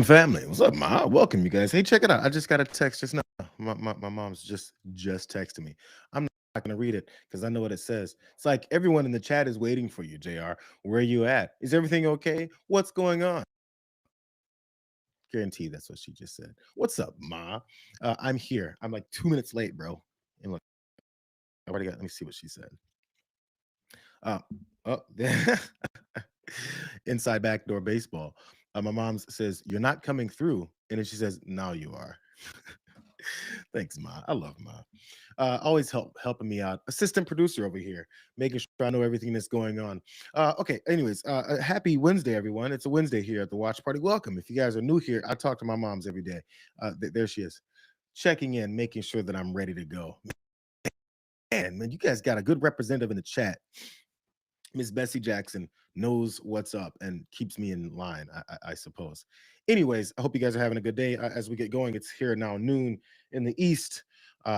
Family. What's up, Ma? Welcome, you guys. Hey, check it out. I just got a text just now. My mom's just texting me. I'm not gonna read it because I know what it says. It's like everyone in the chat is waiting for you, JR. Where you at? Is everything okay? What's going on? Guarantee that's what she just said. What's up, Ma? I'm here. I'm like 2 minutes late, bro. And look, I already got. Let me see what she said. Uh, oh, inside backdoor baseball. My mom says, "You're not coming through," and then she says, "Now you are." Thanks, Ma. I love Ma. Always helping me out. Assistant producer over here, making sure I know everything that's going on. Okay. Anyways, happy Wednesday, everyone. It's a Wednesday here at the Watch Party. Welcome. If you guys are new here, I talk to my moms every day. There she is, checking in, making sure that I'm ready to go. Man, you guys got a good representative in the chat. Miss Bessie Jackson knows what's up and keeps me in line, I suppose. Anyways, I hope you guys are having a good day as we get going. It's here now, noon in the East.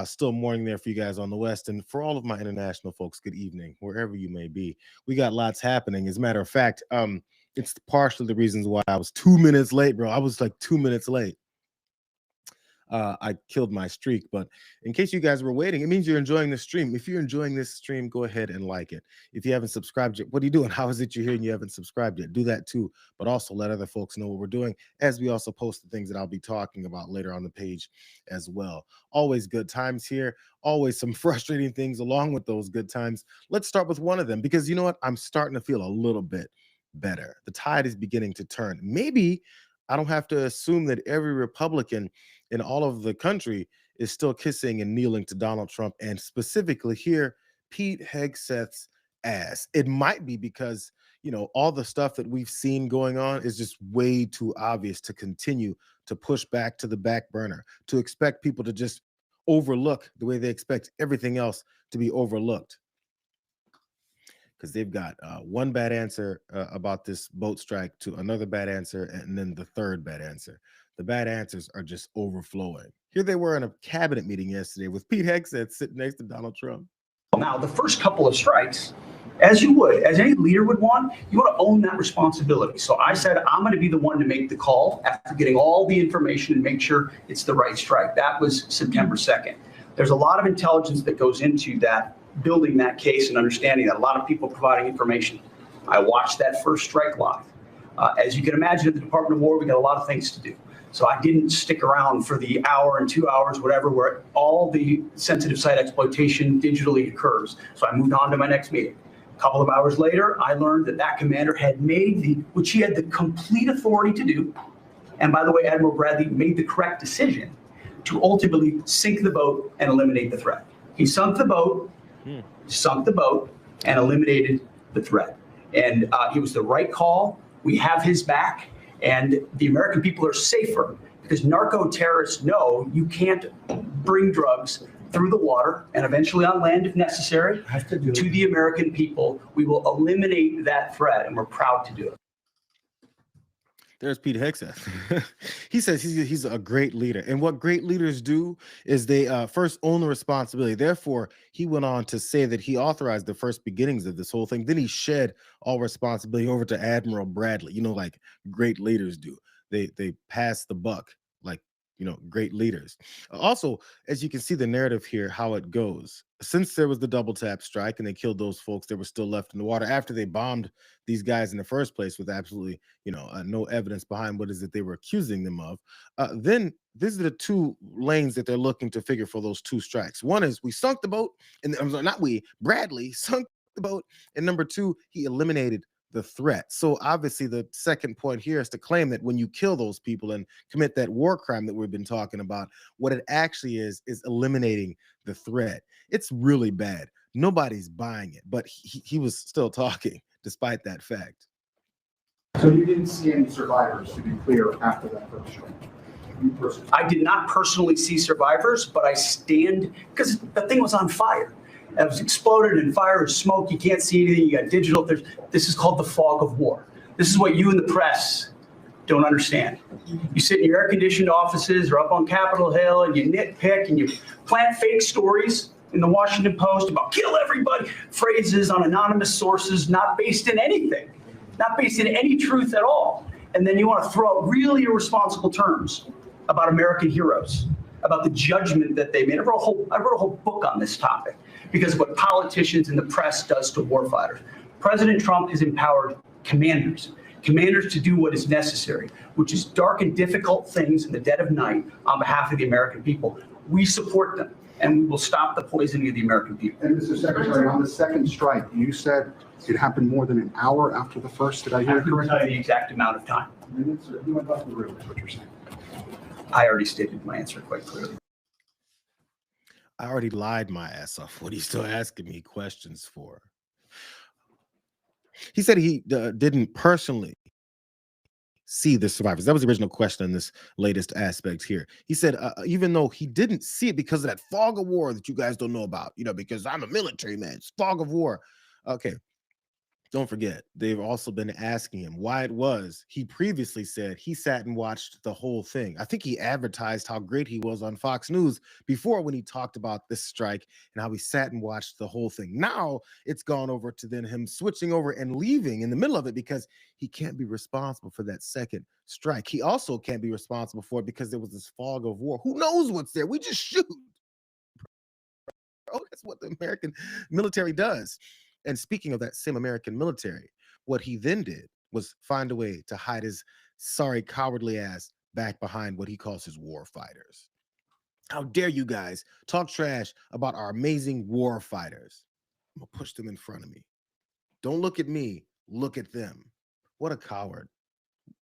Still morning there for you guys on the West. And for all of my international folks, good evening, wherever you may be. We got lots happening. As a matter of fact, it's partially the reasons why I was 2 minutes late, bro. I was like 2 minutes late. I killed my streak. But in case you guys were waiting, it means you're enjoying the stream. If you're enjoying this stream, go ahead and like it. If you haven't subscribed yet, what are you doing? How is it you're here and you haven't subscribed yet? Do that too. But also let other folks know what we're doing as we also post the things that I'll be talking about later on the page as well. Always good times here. Always some frustrating things along with those good times. Let's start with one of them because you know what? I'm starting to feel a little bit better. The tide is beginning to turn. Maybe I don't have to assume that every Republican in all of the country is still kissing and kneeling to Donald Trump, and specifically here, Pete Hegseth's ass. It might be because, you know, all the stuff that we've seen going on is just way too obvious to continue to push back to the back burner, to expect people to just overlook the way they expect everything else to be overlooked. Because they've got one bad answer about this boat strike to another bad answer, and then the third bad answer. The bad answers are just overflowing. Here they were in a cabinet meeting yesterday with Pete Hegseth sitting next to Donald Trump. Now, the first couple of strikes, as you would, as any leader would want, you want to own that responsibility. So I said, I'm going to be the one to make the call after getting all the information and make sure it's the right strike. That was September 2nd. There's a lot of intelligence that goes into that, building that case and understanding that, a lot of people providing information. I watched that first strike live. As you can imagine, at the Department of War, we got a lot of things to do. So I didn't stick around for the hour and 2 hours, whatever, where all the sensitive site exploitation digitally occurs. So I moved on to my next meeting. A couple of hours later, I learned that that commander had made which he had the complete authority to do. And by the way, Admiral Bradley made the correct decision to ultimately sink the boat and eliminate the threat. He sunk the boat, and eliminated the threat. And it was the right call. We have his back. And the American people are safer because narco-terrorists know you can't bring drugs through the water and eventually on land if necessary to the American people. We will eliminate that threat, and we're proud to do it. There's Pete Hegseth. He says he's a great leader. And what great leaders do is they first own the responsibility. Therefore, he went on to say that he authorized the first beginnings of this whole thing. Then he shed all responsibility over to Admiral Bradley, you know, like great leaders do. They pass the buck like, you know, great leaders. Also, as you can see the narrative here, how it goes. Since there was the double tap strike and they killed those folks that were still left in the water after they bombed these guys in the first place with absolutely, you know, no evidence behind what is it they were accusing them of. Then these are the two lanes that they're looking to figure for those two strikes. One is we sunk the boat, and I'm sorry, not we, Bradley sunk the boat. And number two, he eliminated the threat. So obviously the second point here is to claim that when you kill those people and commit that war crime that we've been talking about, what it actually is eliminating the threat. It's really bad. Nobody's buying it, but he was still talking despite that fact. So you didn't see any survivors, to be clear, after that first strike? I did not personally see survivors, but I stand, because the thing was on fire. It was exploded and fire and smoke. You can't see anything. You got digital. This is called the fog of war. This is what you in the press don't understand. You sit in your air-conditioned offices or up on Capitol Hill and you nitpick and you plant fake stories in the Washington Post about kill everybody, phrases on anonymous sources not based in anything, not based in any truth at all. And then you want to throw out really irresponsible terms about American heroes, about the judgment that they made. I wrote a whole book on this topic because of what politicians and the press does to warfighters. President Trump has empowered commanders to do what is necessary, which is dark and difficult things in the dead of night on behalf of the American people. We support them, and we will stop the poisoning of the American people. And Mr. Secretary, on the second strike, you said it happened more than an hour after the first. Did I hear I it couldn't tell correctly? you the exact amount of time. Minutes or you went off the room, is what you're saying. I already stated my answer quite clearly. I already lied my ass off. What are you still asking me questions for? He said he didn't personally see the survivors. That was the original question in this latest aspect here. He said, even though he didn't see it because of that fog of war that you guys don't know about, because I'm a military man, it's fog of war. Okay. Don't forget, they've also been asking him why it was. He previously said he sat and watched the whole thing. I think he advertised how great he was on Fox News before when he talked about this strike and how he sat and watched the whole thing. Now it's gone over to then him switching over and leaving in the middle of it because he can't be responsible for that second strike. He also can't be responsible for it because there was this fog of war. Who knows what's there? We just shoot. Oh, that's what the American military does. And speaking of that same American military, what he then did was find a way to hide his sorry, cowardly ass back behind what he calls his war fighters. How dare you guys talk trash about our amazing war fighters? I'm gonna push them in front of me. Don't look at me, look at them. What a coward.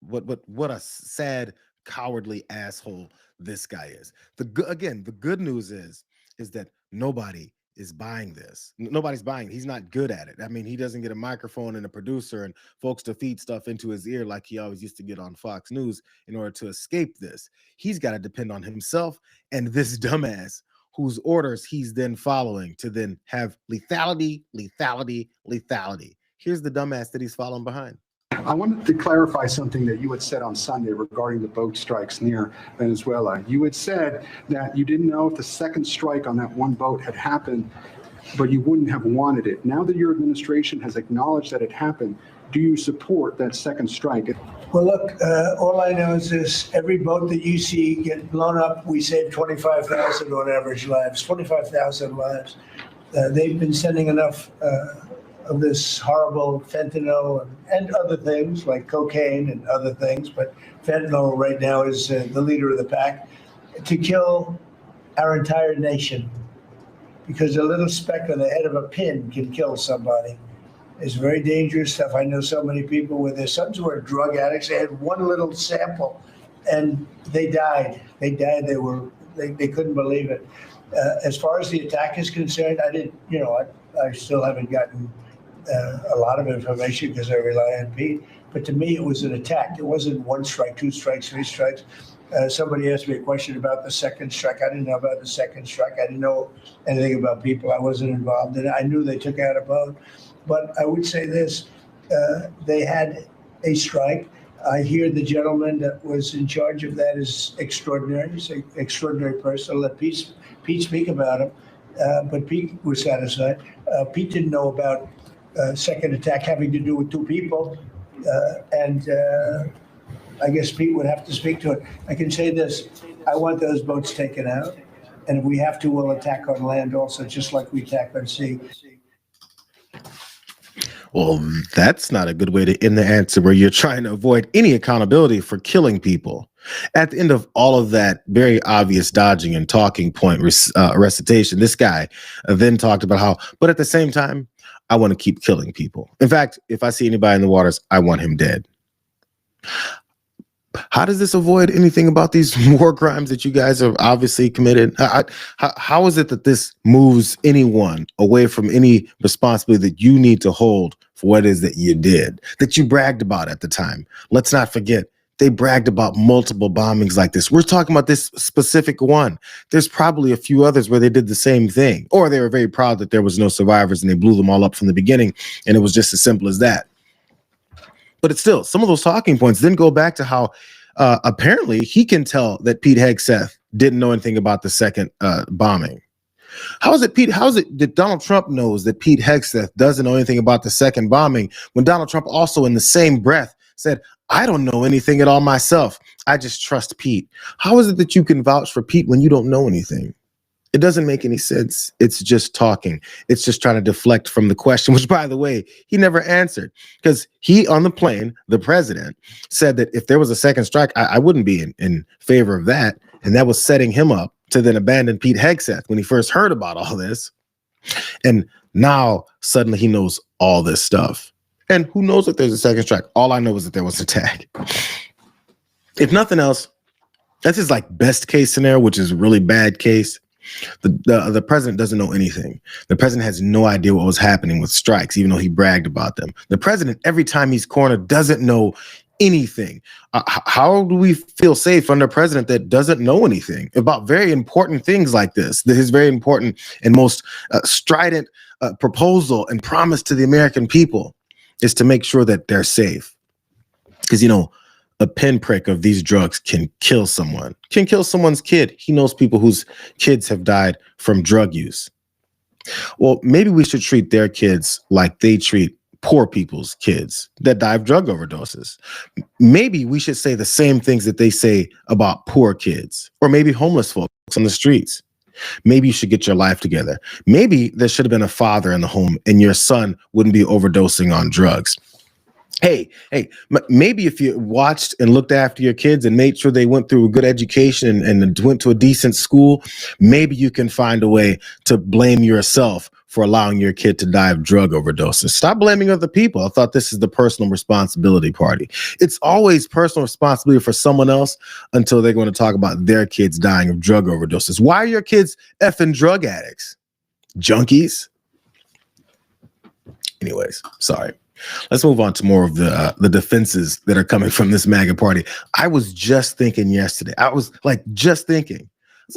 What a sad, cowardly asshole this guy is. The good news is that nobody is buying this. Nobody's buying it. He's not good at it. I mean, he doesn't get a microphone and a producer and folks to feed stuff into his ear like he always used to get on Fox News in order to escape this. He's got to depend on himself and this dumbass whose orders he's then following to then have lethality. Here's the dumbass that he's following behind. I wanted to clarify something that you had said on Sunday regarding the boat strikes near Venezuela. You had said that you didn't know if the second strike on that one boat had happened, but you wouldn't have wanted it. Now that your administration has acknowledged that it happened, do you support that second strike? Well, look, all I know is this: every boat that you see get blown up, we save 25,000 on average lives, 25,000 lives. They've been sending enough of this horrible fentanyl and other things like cocaine and other things, but fentanyl right now is the leader of the pack, to kill our entire nation, because a little speck on the head of a pin can kill somebody. It's very dangerous stuff. I know so many people where their sons were drug addicts. They had one little sample and they died. They couldn't believe it. As far as the attack is concerned, I still haven't gotten a lot of information because I rely on Pete. But to me, it was an attack. It wasn't one strike, two strikes, three strikes. Somebody asked me a question about the second strike. I didn't know about the second strike. I didn't know anything about people. I wasn't involved in it. I knew they took out a boat. But I would say this, they had a strike. I hear the gentleman that was in charge of that is extraordinary. He's an extraordinary person. I'll let Pete speak about him. But Pete was satisfied. Pete didn't know about second attack having to do with two people. I guess Pete would have to speak to it. I can say this, I want those boats taken out. And if we have to, we'll attack on land also, just like we attack on sea. Well, that's not a good way to end the answer where you're trying to avoid any accountability for killing people. At the end of all of that very obvious dodging and talking point recitation, this guy then talked about how, but at the same time, I want to keep killing people. In fact, if I see anybody in the waters, I want him dead. How does this avoid anything about these war crimes that you guys have obviously committed? How is it that this moves anyone away from any responsibility that you need to hold for what it is that you did, that you bragged about at the time? Let's not forget, they bragged about multiple bombings like this. We're talking about this specific one. There's probably a few others where they did the same thing, or they were very proud that there was no survivors and they blew them all up from the beginning, and it was just as simple as that. But it's still, some of those talking points then go back to how apparently he can tell that Pete Hegseth didn't know anything about the second bombing. How is it that Donald Trump knows that Pete Hegseth doesn't know anything about the second bombing when Donald Trump also in the same breath said, I don't know anything at all myself. I just trust Pete. How is it that you can vouch for Pete when you don't know anything? It doesn't make any sense. It's just talking. It's just trying to deflect from the question, which, by the way, he never answered. Because he, on the plane, the president, said that if there was a second strike, I wouldn't be in favor of that. And that was setting him up to then abandon Pete Hegseth when he first heard about all this. And now suddenly he knows all this stuff. And who knows if there's a second strike? All I know is that there was an attack. If nothing else, that's his like best case scenario, which is a really bad case. The president doesn't know anything. The president has no idea what was happening with strikes, even though he bragged about them. The president, every time he's cornered, doesn't know anything. How do we feel safe under a president that doesn't know anything about very important things like this? His very important and most strident proposal and promise to the American people is to make sure that they're safe. Because, you know, a pinprick of these drugs can kill someone, can kill someone's kid. He knows people whose kids have died from drug use. Well, maybe we should treat their kids like they treat poor people's kids that die of drug overdoses. Maybe we should say the same things that they say about poor kids, or maybe homeless folks on the streets. Maybe you should get your life together. Maybe there should have been a father in the home and your son wouldn't be overdosing on drugs. Hey, maybe if you watched and looked after your kids and made sure they went through a good education and went to a decent school, maybe you can find a way to blame yourself for allowing your kid to die of drug overdoses. Stop blaming other people. I thought this is the personal responsibility party. It's always personal responsibility for someone else until they're going to talk about their kids dying of drug overdoses. Why are your kids effing drug addicts? Junkies? Anyways, sorry. Let's move on to more of the defenses that are coming from this MAGA party. I was just thinking yesterday. I was like,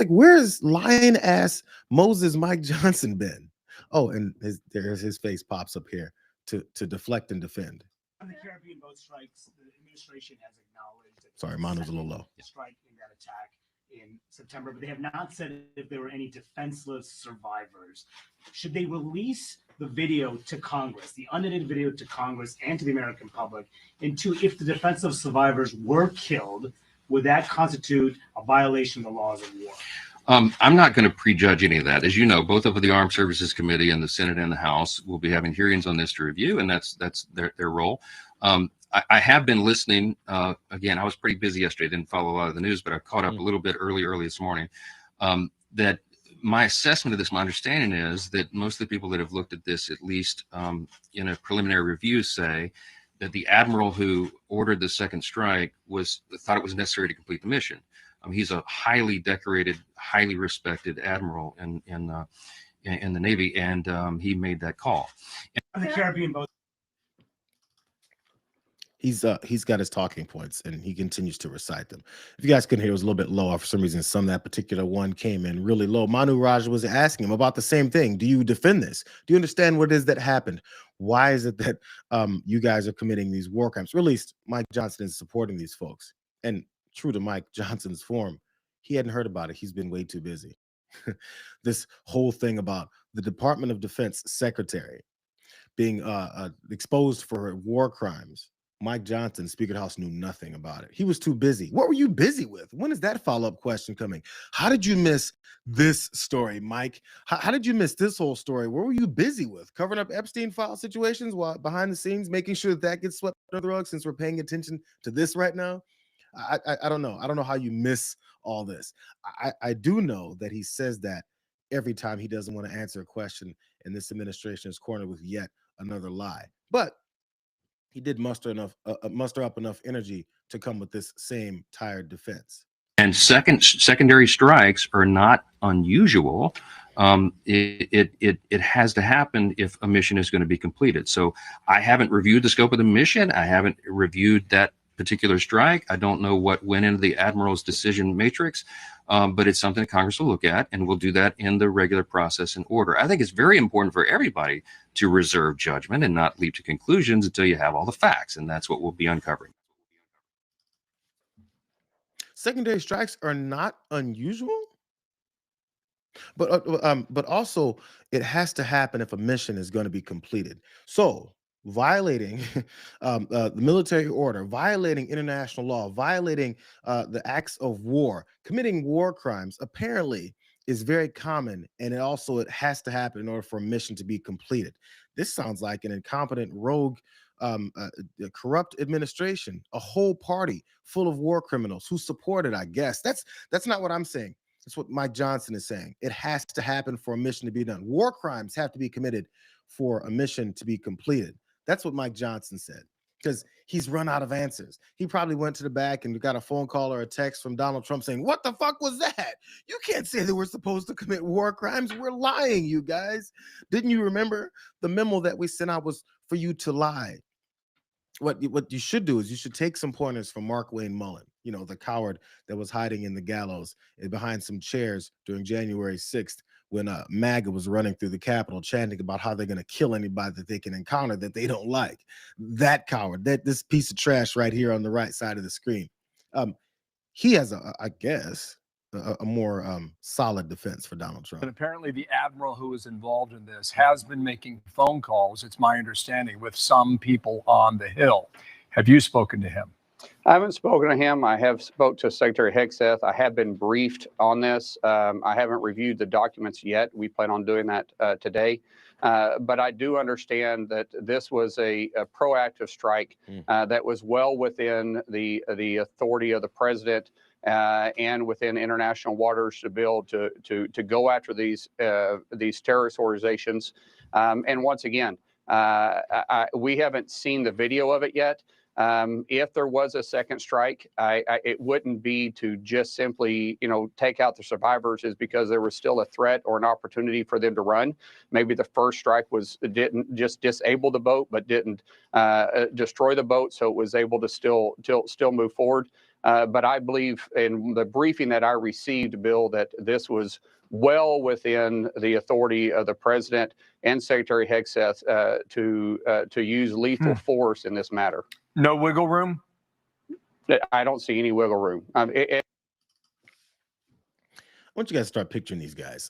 where's lying ass Moses Mike Johnson been? Oh, and there's his face pops up here to deflect and defend. On the Caribbean boat strikes, the administration has acknowledged that Sorry, mine was a little low. Strike in that attack in September, but they have not said if there were any defenseless survivors. Should they release the video to Congress, the unedited video to Congress and to the American public? And two, if the defenseless survivors were killed, would that constitute a violation of the laws of war? I'm not going to prejudge any of that. As you know, both of the Armed Services Committee and the Senate and the House will be having hearings on this to review, and that's their role. I have been listening. Again, I was pretty busy yesterday, didn't follow a lot of the news, but I caught up a little bit early this morning. That my assessment of this, my understanding is that most of the people that have looked at this, at least in a preliminary review, say that the admiral who ordered the second strike thought it was necessary to complete the mission. He's a highly decorated, highly respected admiral in the Navy, and he made that call. On the Caribbean boat. He's got his talking points and he continues to recite them. If you guys couldn't hear, it was a little bit low. For some reason, some of that particular one came in really low. Manu Raja was asking him about the same thing. Do you defend this? Do you understand what it is that happened? Why is it that you guys are committing these war crimes? Or at least Mike Johnson is supporting these folks. And true to Mike Johnson's form, he hadn't heard about it. He's been way too busy. This whole thing about the Department of Defense secretary being exposed for war crimes. Mike Johnson, Speaker of the House, knew nothing about it. He was too busy. What were you busy with? When is that follow-up question coming? How did you miss this story, Mike? How did you miss this whole story? What were you busy with? Covering up Epstein file situations while behind the scenes, making sure that gets swept under the rug since we're paying attention to this right now? I don't know. I don't know how you miss all this. I do know that he says that every time he doesn't want to answer a question, and this administration is cornered with yet another lie. But he did muster up enough energy to come with this same tired defense. And secondary strikes are not unusual. It has to happen if a mission is going to be completed. So I haven't reviewed the scope of the mission. I haven't reviewed that particular strike. I don't know what went into the admiral's decision matrix, but it's something that Congress will look at, and we'll do that in the regular process and order. I think it's very important for everybody to reserve judgment and not leap to conclusions until you have all the facts, and that's what we'll be uncovering. Secondary strikes are not unusual, but also it has to happen if a mission is going to be completed. So violating the military order, violating international law, violating the acts of war, committing war crimes, apparently is very common, and it has to happen in order for a mission to be completed. This sounds like an incompetent, rogue, a corrupt administration, a whole party full of war criminals who support it. I guess that's not what I'm saying. That's what Mike Johnson is saying. It has to happen for a mission to be done. War crimes have to be committed for a mission to be completed. That's what Mike Johnson said, because he's run out of answers. He probably went to the back and got a phone call or a text from Donald Trump saying, "What the fuck was that? You can't say that we're supposed to commit war crimes. We're lying, you guys. Didn't you remember the memo that we sent out was for you to lie?" What you should do is you should take some pointers from Mark Wayne Mullen, the coward that was hiding in the gallows behind some chairs during January 6th when MAGA was running through the Capitol chanting about how they're going to kill anybody that they can encounter that they don't like. That coward, this piece of trash right here on the right side of the screen. He has, I guess, a more solid defense for Donald Trump. And apparently the admiral who was involved in this has been making phone calls, it's my understanding, with some people on the Hill. Have you spoken to him? I haven't spoken to him. I have spoke to Secretary Hegseth. I have been briefed on this. I haven't reviewed the documents yet. We plan on doing that today. But I do understand that this was a proactive strike that was well within the authority of the president and within international waters to be able to go after these terrorist organizations. And once again, we haven't seen the video of it yet. If there was a second strike, it wouldn't be to just simply, take out the survivors, is because there was still a threat or an opportunity for them to run. Maybe the first strike didn't just disable the boat, but didn't destroy the boat, so it was able to still move forward. But I believe in the briefing that I received, Bill, that this was well within the authority of the president and Secretary Hegseth to use lethal force in this matter. No wiggle room? I don't see any wiggle room. I want you guys to start picturing these guys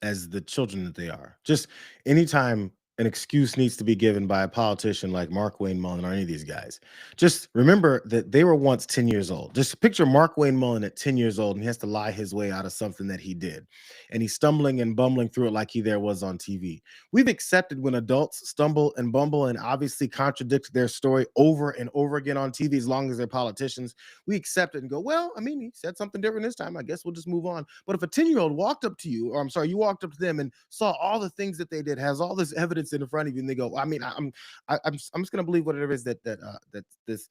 as the children that they are. Just anytime an excuse needs to be given by a politician like Mark Wayne Mullen or any of these guys, just remember that they were once 10 years old. Just picture Mark Wayne Mullen at 10 years old, and he has to lie his way out of something that he did. And he's stumbling and bumbling through it like he was on TV. We've accepted when adults stumble and bumble and obviously contradict their story over and over again on TV, as long as they're politicians. We accept it and go, well, I mean, he said something different this time. I guess we'll just move on. But if a 10-year-old walked up to you, or I'm sorry, you walked up to them and saw all the things that they did, has all this evidence in front of you, and they go, I mean, I'm just gonna believe whatever it is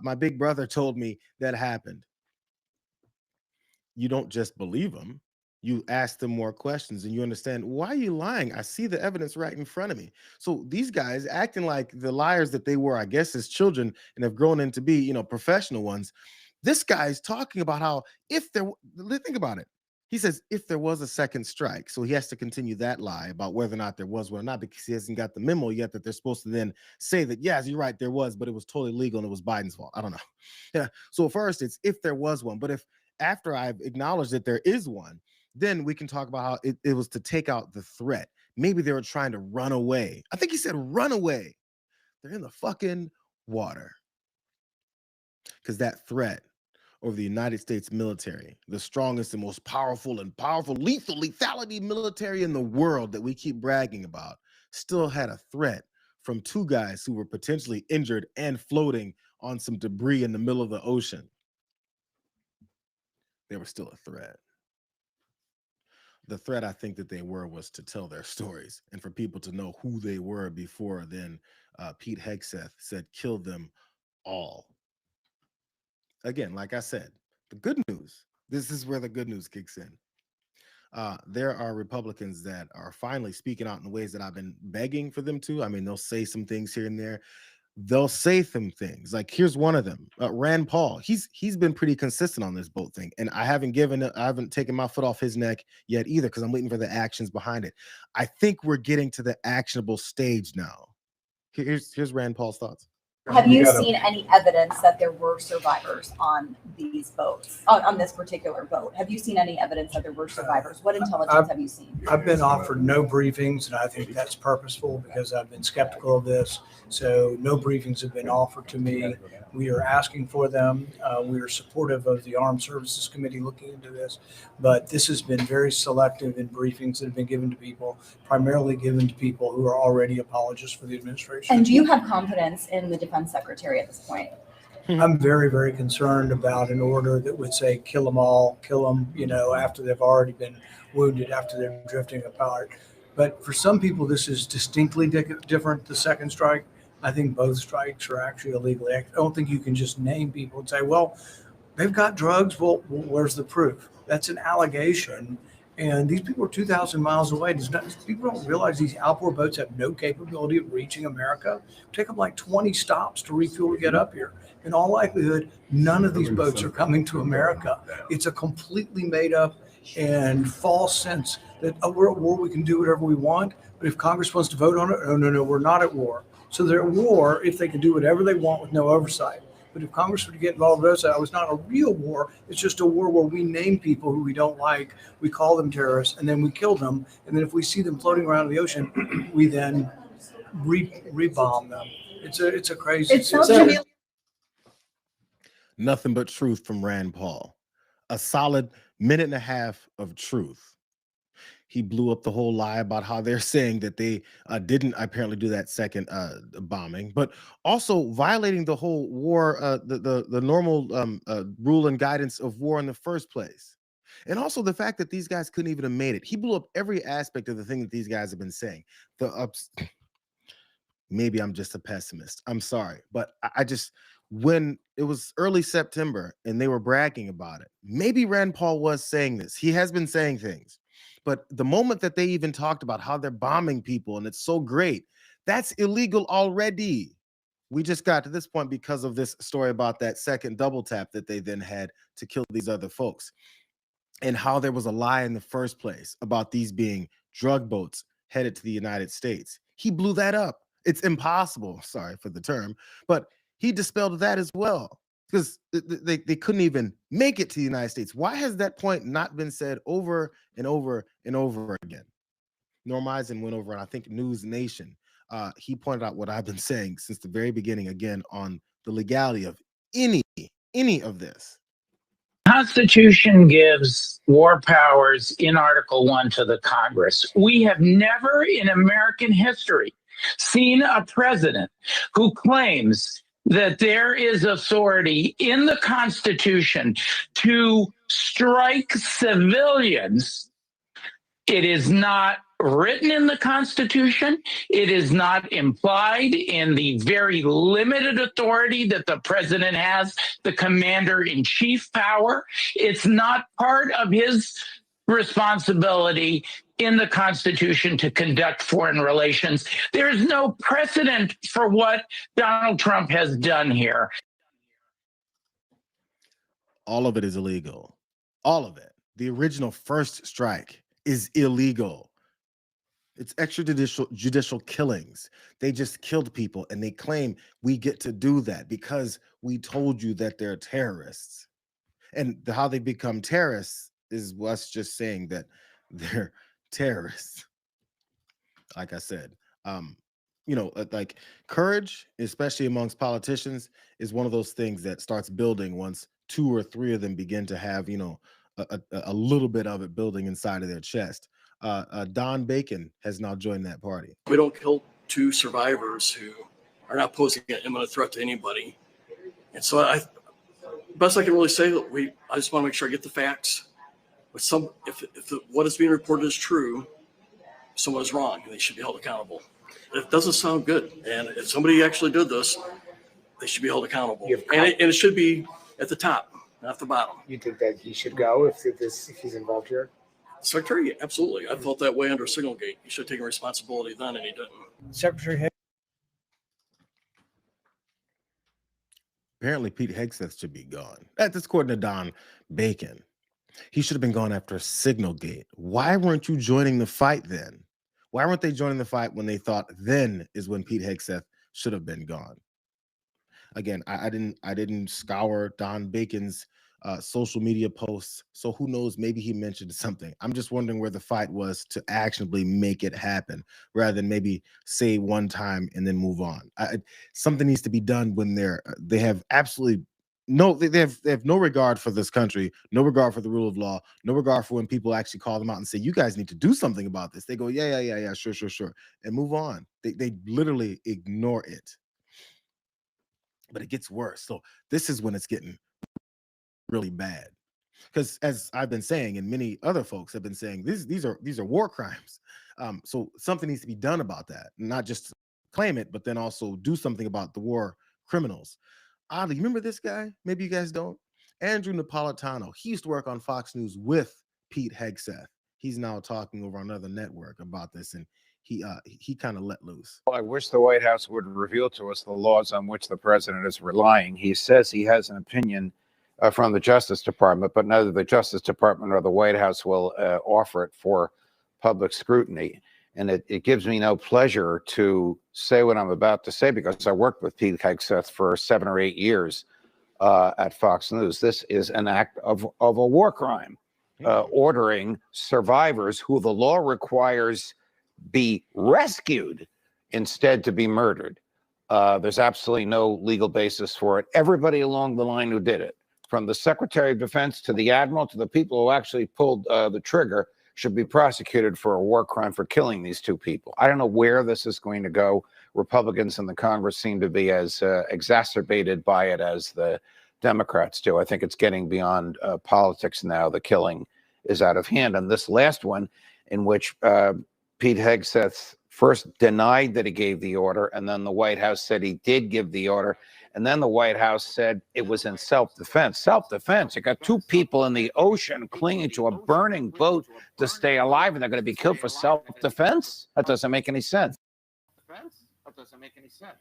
my big brother told me that happened. You don't just believe them. You ask them more questions, and you understand, why are you lying? I see the evidence right in front of me. So these guys acting like the liars that they were, I guess, as children and have grown into be, professional ones. This guy's talking about how think about it. He says, if there was a second strike, so he has to continue that lie about whether or not there was one or not, because he hasn't got the memo yet that they're supposed to then say that, yes, you're right, there was, but it was totally legal and it was Biden's fault. I don't know. Yeah. So first it's if there was one, but if after I've acknowledged that there is one, then we can talk about how it was to take out the threat. Maybe they were trying to run away. I think he said run away. They're in the fucking water. Because that threat over the United States military, the strongest and most powerful lethality military in the world that we keep bragging about, still had a threat from two guys who were potentially injured and floating on some debris in the middle of the ocean. They were still a threat. The threat I think that they were was to tell their stories and for people to know who they were before then Pete Hegseth said, kill them all. Again, like I said, the good news, this is where the good news kicks in. There are Republicans that are finally speaking out in ways that I've been begging for them to. I mean, they'll say some things here and there. They'll say some things. Like, here's one of them, Rand Paul. He's been pretty consistent on this boat thing, and I haven't taken my foot off his neck yet either, because I'm waiting for the actions behind it. I think we're getting to the actionable stage now. Here's Rand Paul's thoughts. Have you seen any evidence that there were survivors on these boats, on this particular boat? Have you seen any evidence that there were survivors? What intelligence have you seen? I've been offered no briefings, and I think that's purposeful because I've been skeptical of this. So no briefings have been offered to me. We are asking for them. We are supportive of the Armed Services Committee looking into this, but this has been very selective in briefings that have been given to people, primarily given to people who are already apologists for the administration. And do you have confidence in the Defense Secretary at this point? I'm very, very concerned about an order that would say kill them all, kill them, after they've already been wounded, after they're drifting apart. But for some people, this is distinctly different, the second strike. I think both strikes are actually illegal. I don't think you can just name people and say, well, they've got drugs. Well, where's the proof? That's an allegation. And these people are 2,000 miles away. People don't realize these outboard boats have no capability of reaching America. Take them like 20 stops to refuel to get up here. In all likelihood, none of these boats are coming to America. It's a completely made up and false sense that we're at war, we can do whatever we want. But if Congress wants to vote on it, no, we're not at war. So they're at war if they can do whatever they want with no oversight. But if Congress were to get involved with oversight, it's not a real war. It's just a war where we name people who we don't like, we call them terrorists, and then we kill them. And then if we see them floating around in the ocean, we then re-bomb them. It's a crazy. Nothing but truth from Rand Paul. A solid minute and a half of truth. He blew up the whole lie about how they're saying that they didn't apparently do that second bombing, but also violating the whole war, the normal rule and guidance of war in the first place. And also the fact that these guys couldn't even have made it. He blew up every aspect of the thing that these guys have been saying. Maybe I'm just a pessimist. I'm sorry, but I just, when it was early September and they were bragging about it, maybe Rand Paul was saying this. He has been saying things. But the moment that they even talked about how they're bombing people and it's so great, that's illegal already. We just got to this point because of this story about that second double tap that they then had to kill these other folks, and how there was a lie in the first place about these being drug boats headed to the United States. He blew that up. It's impossible. Sorry for the term, but he dispelled that as well, because they couldn't even make it to the United States. Why has that point not been said over and over and over again? Norm Eisen went over, and I think News Nation, he pointed out what I've been saying since the very beginning, again, on the legality of any of this. Constitution gives war powers in Article 1 to the Congress. We have never in American history seen a president who claims that there is authority in the Constitution to strike civilians. It is not written in the Constitution. It is not implied in the very limited authority that the president has, the commander-in-chief power. It's not part of his responsibility in the Constitution to conduct foreign relations. There is no precedent for what Donald Trump has done here. All of it is illegal. All of it. The original first strike is illegal. It's extrajudicial killings. They just killed people, and they claim we get to do that because we told you that they're terrorists. And how they become terrorists is us just saying that they're terrorists. Like I said, like courage, especially amongst politicians, is one of those things that starts building once 2 or 3 of them begin to have, a little bit of it building inside of their chest. Don Bacon has now joined that party. We don't kill 2 survivors who are not posing an imminent threat to anybody. And so best I can really say that I just want to make sure I get the facts. But if what is being reported is true, someone is wrong and they should be held accountable. It doesn't sound good. And if somebody actually did this, they should be held accountable. And it should be at the top, not the bottom. You think that he should go if he's involved here? Secretary, absolutely. I felt that way under Signalgate. He should have taken responsibility then, and he didn't. Secretary Hegseth. Apparently, Pete Hegseth should be gone. That's according to Don Bacon. He should have been gone after Signalgate. Why weren't you joining the fight then? Why weren't they joining the fight when they thought then is when Pete Hegseth should have been gone? Again, I didn't scour Don Bacon's social media posts, so who knows? Maybe he mentioned something. I'm just wondering where the fight was to actionably make it happen, rather than maybe say one time and then move on. Something needs to be done when they have absolutely no they have no regard for this country, no regard for the rule of law, no regard for when people actually call them out and say, you guys need to do something about this. They go, yeah, sure, and move on. They literally ignore it. But it gets worse. So this is when it's getting really bad. Because as I've been saying, and many other folks have been saying, these are war crimes. So something needs to be done about that, not just claim it, but then also do something about the war criminals. Oddly, you remember this guy? Maybe you guys don't. Andrew Napolitano. He used to work on Fox News with Pete Hegseth. He's now talking over another network about this, and he kind of let loose. I wish the White House would reveal to us the laws on which the president is relying. He says he has an opinion from the Justice Department, but neither the Justice Department or the White House will offer it for public scrutiny. And it gives me no pleasure to say what I'm about to say, because I worked with Pete Hegseth for 7 or 8 years at Fox News. This is an act of a war crime, ordering survivors who the law requires be rescued instead to be murdered. There's absolutely no legal basis for it. Everybody along the line who did it, from the Secretary of Defense to the Admiral to the people who actually pulled the trigger, should be prosecuted for a war crime for killing these 2 people. I don't know where this is going to go. Republicans in the Congress seem to be as exacerbated by it as the Democrats do. I think it's getting beyond politics now. The killing is out of hand. And this last one, in which Pete Hegseth first denied that he gave the order, and then the White House said he did give the order, and then the White House said it was in self-defense. Self-defense. You got 2 people in the ocean clinging to a burning boat to stay alive, and they're going to be killed for self-defense? That doesn't make any sense. That doesn't make any sense.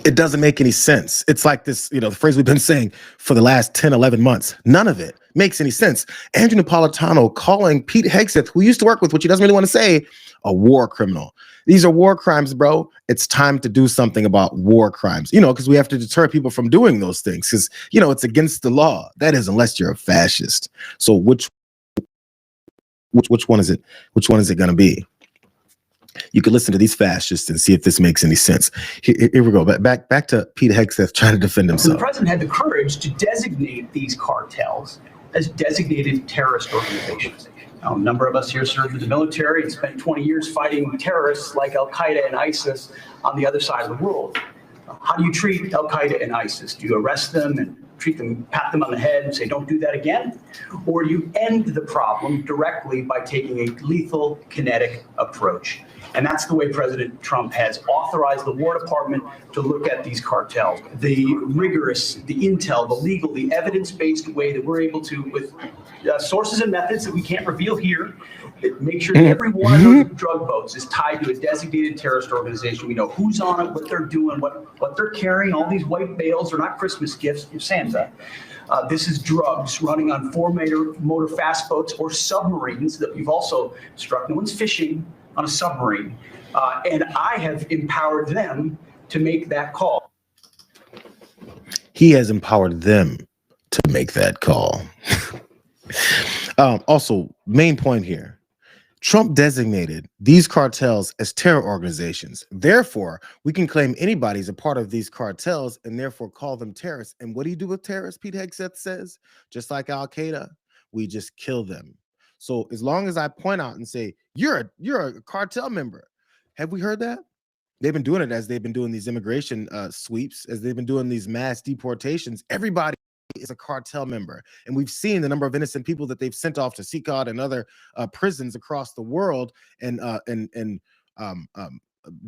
It doesn't make any sense. It's like this, the phrase we've been saying for the last 10, 11 months. None of it makes any sense. Andrew Napolitano calling Pete Hegseth, who used to work with, which he doesn't really want to say, a war criminal. These are war crimes, bro. It's time to do something about war crimes, because we have to deter people from doing those things, because, it's against the law. That is, unless you're a fascist. So which one is it? Which one is it going to be? You can listen to these fascists and see if this makes any sense. Here we go. Back to Pete Hegseth trying to defend himself. The president had the courage to designate these cartels as designated terrorist organizations. Now, a number of us here served in the military and spent 20 years fighting terrorists like Al-Qaeda and ISIS on the other side of the world. How do you treat Al-Qaeda and ISIS? Do you arrest them and treat them, pat them on the head and say, don't do that again? Or do you end the problem directly by taking a lethal, kinetic approach? And that's the way President Trump has authorized the War Department to look at these cartels. The rigorous, the intel, the legal, the evidence-based way that we're able to, with sources and methods that we can't reveal here, make sure that every one of those drug boats is tied to a designated terrorist organization. We know who's on it, what they're doing, what they're carrying. All these white bales are not Christmas gifts from Santa. This is drugs running on 4-motor fast boats or submarines that we've also struck. No one's fishing on a submarine. And I have empowered them to make that call. He has empowered them to make that call. Also, main point here. Trump designated these cartels as terror organizations. Therefore, we can claim anybody's a part of these cartels and therefore call them terrorists. And what do you do with terrorists? Pete Hegseth says, just like Al-Qaeda, we just kill them. So as long as I point out and say, you're a cartel member, have we heard that? They've been doing it as they've been doing these immigration sweeps, as they've been doing these mass deportations. Everybody is a cartel member. And we've seen the number of innocent people that they've sent off to CICOD and other prisons across the world and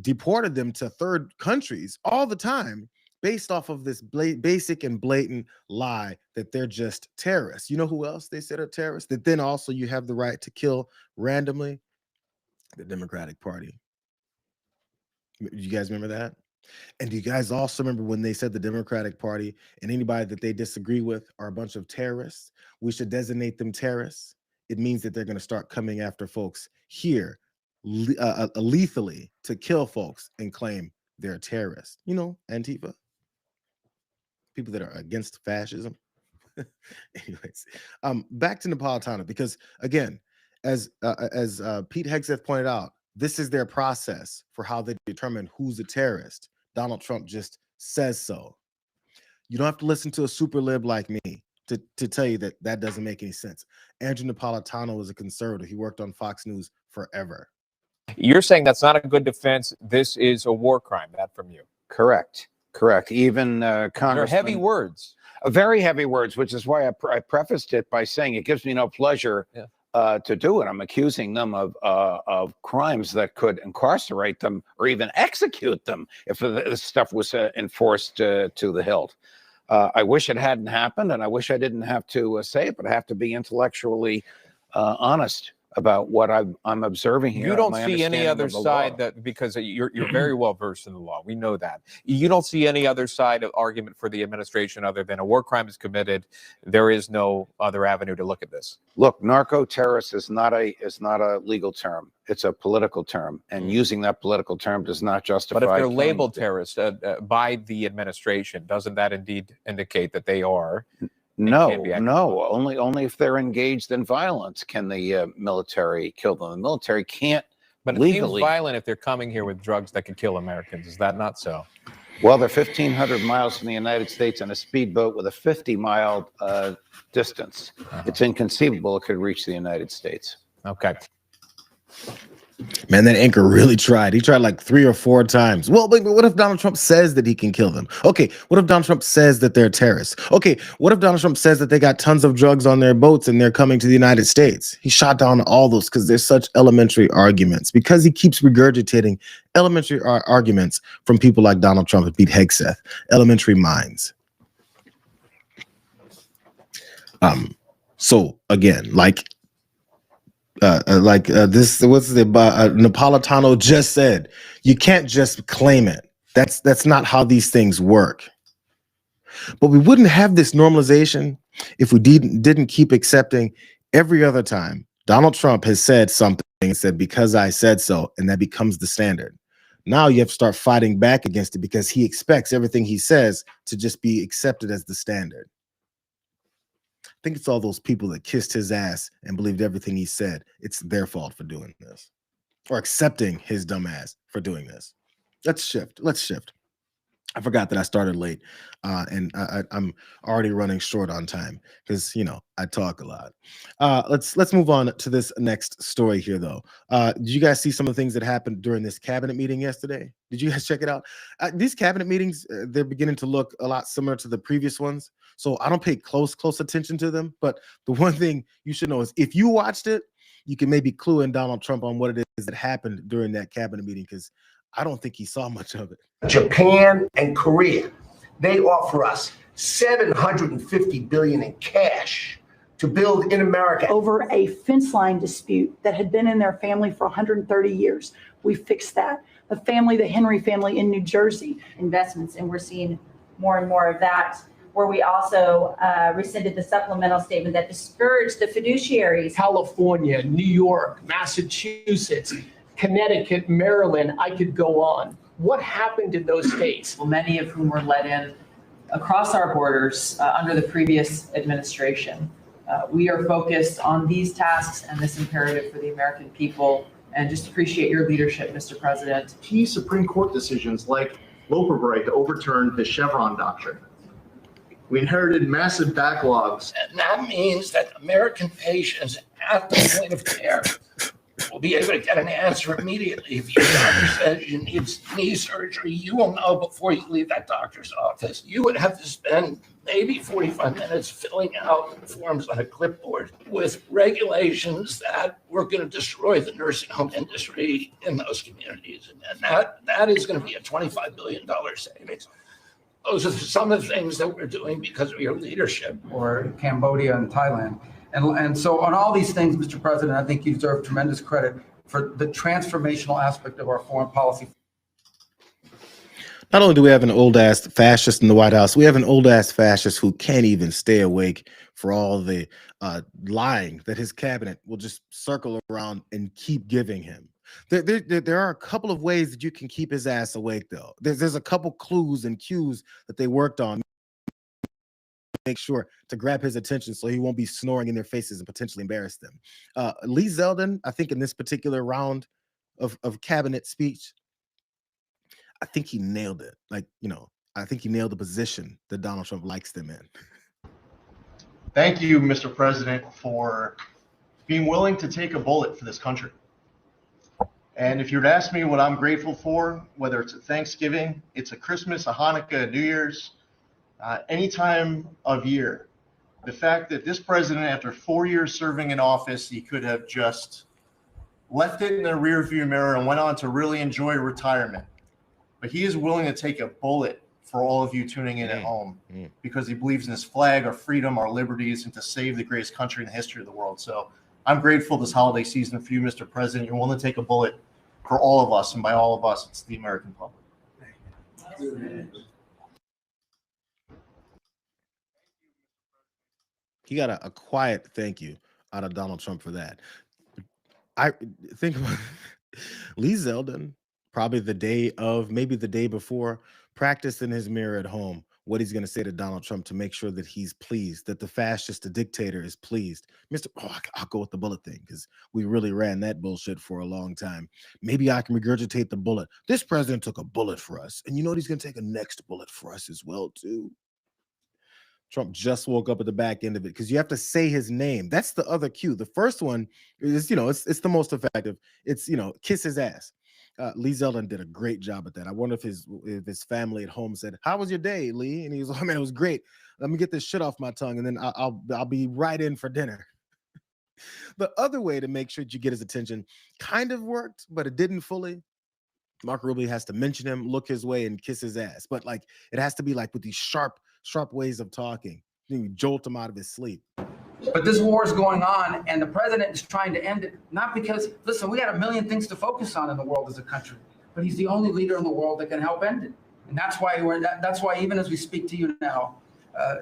deported them to third countries all the time based off of this basic and blatant lie that they're just terrorists. You know who else they said are terrorists? That then also you have the right to kill randomly? The Democratic Party. You guys remember that? And do you guys also remember when they said the Democratic Party and anybody that they disagree with are a bunch of terrorists? We should designate them terrorists. It means that they're going to start coming after folks here lethally to kill folks and claim they're terrorists. Antifa. people that are against fascism. Anyways, back to Napolitano, because again, as Pete Hegseth pointed out, this is their process for how they determine who's a terrorist. Donald Trump just says so. You don't have to listen to a super lib like me to tell you that that doesn't make any sense. Andrew Napolitano was a conservative. He worked on Fox News forever. You're saying that's not a good defense. This is a war crime. That from you. Correct. Even They're Congressman. heavy words. Very heavy words, which is why I prefaced it by saying it gives me no pleasure to do it. I'm accusing them of crimes that could incarcerate them or even execute them if this stuff was enforced to the hilt. I wish it hadn't happened, and I wish I didn't have to say it, but I have to be intellectually honest about what I'm observing here. You don't see any other side that, because you're very well versed in the law. We know that. You don't see any other side of argument for the administration other than a war crime is committed. There is no other avenue to look at this. Look, narco-terrorist is not a legal term. It's a political term, and using that political term does not justify. But if they're labeled terrorists by the administration, doesn't that indeed indicate that they are? No. Only if they're engaged in violence can the military kill them. The military can't. But it seems violent if they're coming here with drugs that can kill Americans. Is that not so? Well, they're 1,500 miles from the United States on a speedboat with a 50-mile distance. It's inconceivable it could reach the United States. Okay. Man, that anchor really tried. He tried like 3 or 4 times. Well, but what if Donald Trump says that he can kill them? Okay, what if Donald Trump says that they're terrorists? Okay, what if Donald Trump says that they got tons of drugs on their boats and they're coming to the United States? He shot down all those because they're such elementary arguments, because he keeps regurgitating elementary arguments from people like Donald Trump and Pete Hegseth, elementary minds. So again, Napolitano just said, you can't just claim it. That's not how these things work. But we wouldn't have this normalization if we didn't keep accepting every other time Donald Trump has said something and said, because I said so, and that becomes the standard. Now you have to start fighting back against it because he expects everything he says to just be accepted as the standard. I think it's all those people that kissed his ass and believed everything he said. It's their fault for doing this, or accepting his dumb ass for doing this. Let's shift. I forgot that I started late, and I'm already running short on time because, you know, I talk a lot. Let's move on to this next story here, though. Did you guys see some of the things that happened during this cabinet meeting yesterday? Did you guys check it out? These cabinet meetings, they're beginning to look a lot similar to the previous ones, so I don't pay close attention to them. But the one thing you should know is if you watched it, you can maybe clue in Donald Trump on what it is that happened during that cabinet meeting, because I don't think he saw much of it. Japan and Korea, they offer us $750 billion in cash to build in America. Over a fence line dispute that had been in their family for 130 years. We fixed that. The Henry family in New Jersey. Investments, and we're seeing more and more of that, where we also rescinded the supplemental statement that discouraged the fiduciaries. California, New York, Massachusetts, Connecticut, Maryland, I could go on. What happened in those states? Well, many of whom were let in across our borders under the previous administration. We are focused on these tasks and this imperative for the American people, and just appreciate your leadership, Mr. President. Key Supreme Court decisions like Loper Bright to overturn the Chevron doctrine. We inherited massive backlogs. And that means that American patients at the point of care will be able to get an answer immediately. If your doctor says you need knee surgery, you will know before you leave that doctor's office. You would have to spend maybe 45 minutes filling out forms on a clipboard with regulations that were going to destroy the nursing home industry in those communities. And that is going to be a $25 billion savings. Those are some of the things that we're doing because of your leadership. Or Cambodia and Thailand. And so on all these things, Mr. President, I think you deserve tremendous credit for the transformational aspect of our foreign policy. Not only do we have an old ass fascist in the White House, we have an old ass fascist who can't even stay awake for all the lying that his cabinet will just circle around and keep giving him. There are a couple of ways that you can keep his ass awake, though. There's a couple clues and cues that they worked on. make sure to grab his attention so he won't be snoring in their faces and potentially embarrass them. Lee Zeldin, I think in this particular round of cabinet speech, I think he nailed it. Like, I think he nailed the position that Donald Trump likes them in. Thank you, Mr. President, for being willing to take a bullet for this country. And if you were to ask me what I'm grateful for, whether it's a Thanksgiving, it's a Christmas, a Hanukkah, a New Year's, any time of year, the fact that this president, after 4 years serving in office, he could have just left it in the rearview mirror and went on to really enjoy retirement. But he is willing to take a bullet for all of you tuning in at home because he believes in his flag, our freedom, our liberties, and to save the greatest country in the history of the world. So I'm grateful this holiday season for you, Mr. President. You're willing to take a bullet for all of us, and by all of us, it's the American public. He got a quiet thank you out of Donald Trump for that. I think about Lee Zeldin, probably maybe the day before, practiced in his mirror at home what he's going to say to Donald Trump to make sure that he's pleased, that the fascist, the dictator is pleased. I'll go with the bullet thing because we really ran that bullshit for a long time. Maybe I can regurgitate the bullet. This president took a bullet for us. And you know what? He's going to take a next bullet for us as well, too. Trump just woke up at the back end of it because you have to say his name. That's the other cue. The first one is, it's the most effective. It's, kiss his ass. Lee Zeldin did a great job at that. I wonder if his family at home said, "How was your day, Lee?" And he was like, "Oh man, it was great. Let me get this shit off my tongue, and then I'll be right in for dinner." The other way to make sure that you get his attention kind of worked, but it didn't fully. Marco Rubio has to mention him, look his way, and kiss his ass. But like it has to be like with these sharp ways of talking. You jolt him out of his sleep. But this war is going on, and the president is trying to end it, not because, listen, we got a million things to focus on in the world as a country, but he's the only leader in the world that can help end it. And that's why even as we speak to you now,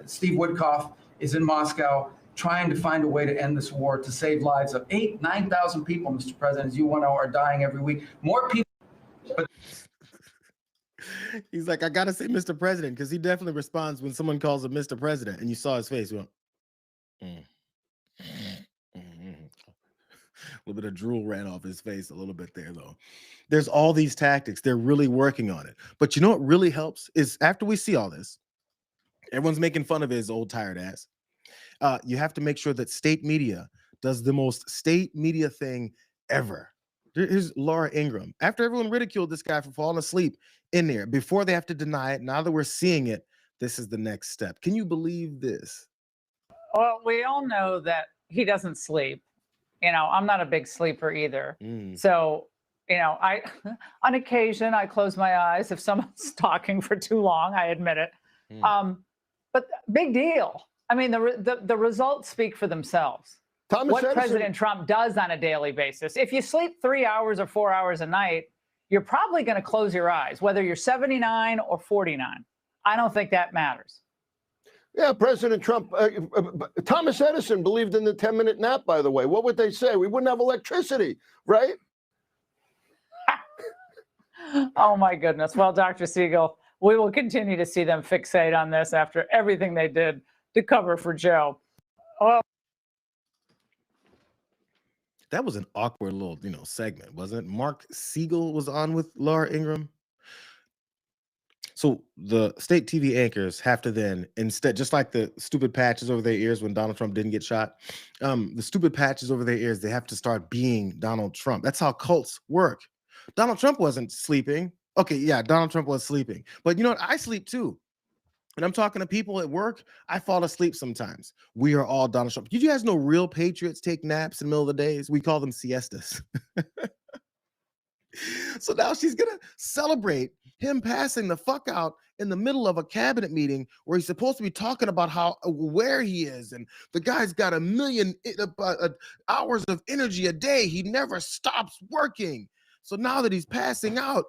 Steve Woodcock is in Moscow trying to find a way to end this war, to save lives of 9,000 people, Mr. President, as you know, are dying every week. More people. He's like, I gotta say Mr. President, because he definitely responds when someone calls him Mr. President, and you saw his face. He went, A little bit of drool ran off his face a little bit there, though. There's all these tactics. They're really working on it. But you know what really helps is after we see all this, everyone's making fun of his old tired ass. You have to make sure that state media does the most state media thing ever. Here's Laura Ingraham. After everyone ridiculed this guy for falling asleep in there, before they have to deny it, now that we're seeing it, this is the next step. Can you believe this? Well, we all know that he doesn't sleep. I'm not a big sleeper either. So, I on occasion I close my eyes if someone's talking for too long. I admit it. But big deal. I mean, the results speak for themselves. What President Trump does on a daily basis. If you sleep 3 hours or 4 hours a night, you're probably going to close your eyes, whether you're 79 or 49. I don't think that matters. Yeah, President Trump, Thomas Edison believed in the 10-minute nap, by the way. What would they say? We wouldn't have electricity, right? Oh, my goodness. Well, Dr. Siegel, we will continue to see them fixate on this after everything they did to cover for Joe. Oh. That was an awkward little, segment, wasn't it? Mark Siegel was on with Laura Ingraham. So the state TV anchors have to then, instead, just like the stupid patches over their ears when Donald Trump didn't get shot, the stupid patches over their ears, they have to start being Donald Trump. That's how cults work. Donald Trump wasn't sleeping. Okay, yeah, Donald Trump was sleeping. But you know what? I sleep too. And I'm talking to people at work, I fall asleep sometimes. We are all Donald Trump. Did you guys know real patriots take naps in the middle of the days? We call them siestas. So now she's going to celebrate him passing the fuck out in the middle of a cabinet meeting where he's supposed to be talking about where he is. And the guy's got 1 million hours of energy a day. He never stops working. So now that he's passing out,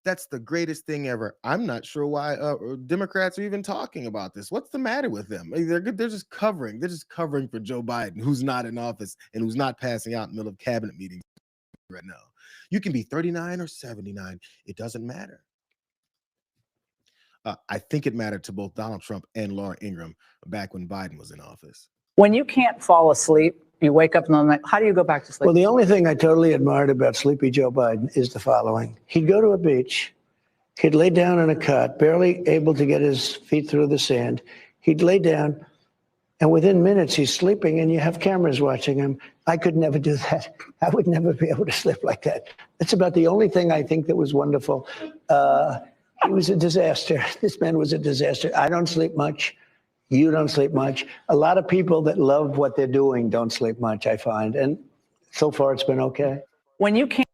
that's the greatest thing ever. I'm not sure why Democrats are even talking about this. What's the matter with them? They're just covering. They're just covering for Joe Biden, who's not in office and who's not passing out in the middle of cabinet meetings right now. You can be 39 or 79. It doesn't matter. I think it mattered to both Donald Trump and Laura Ingraham back when Biden was in office. When you can't fall asleep, you wake up in the night. How do you go back to sleep? Well, the only thing I totally admired about Sleepy Joe Biden is the following. He'd go to a beach. He'd lay down in a cot, barely able to get his feet through the sand. He'd lay down, and within minutes, he's sleeping, and you have cameras watching him. I could never do that. I would never be able to sleep like that. That's about the only thing I think that was wonderful. He was a disaster. This man was a disaster. I don't sleep much. You don't sleep much. A lot of people that love what they're doing don't sleep much, I find. And so far, it's been okay. When you can't.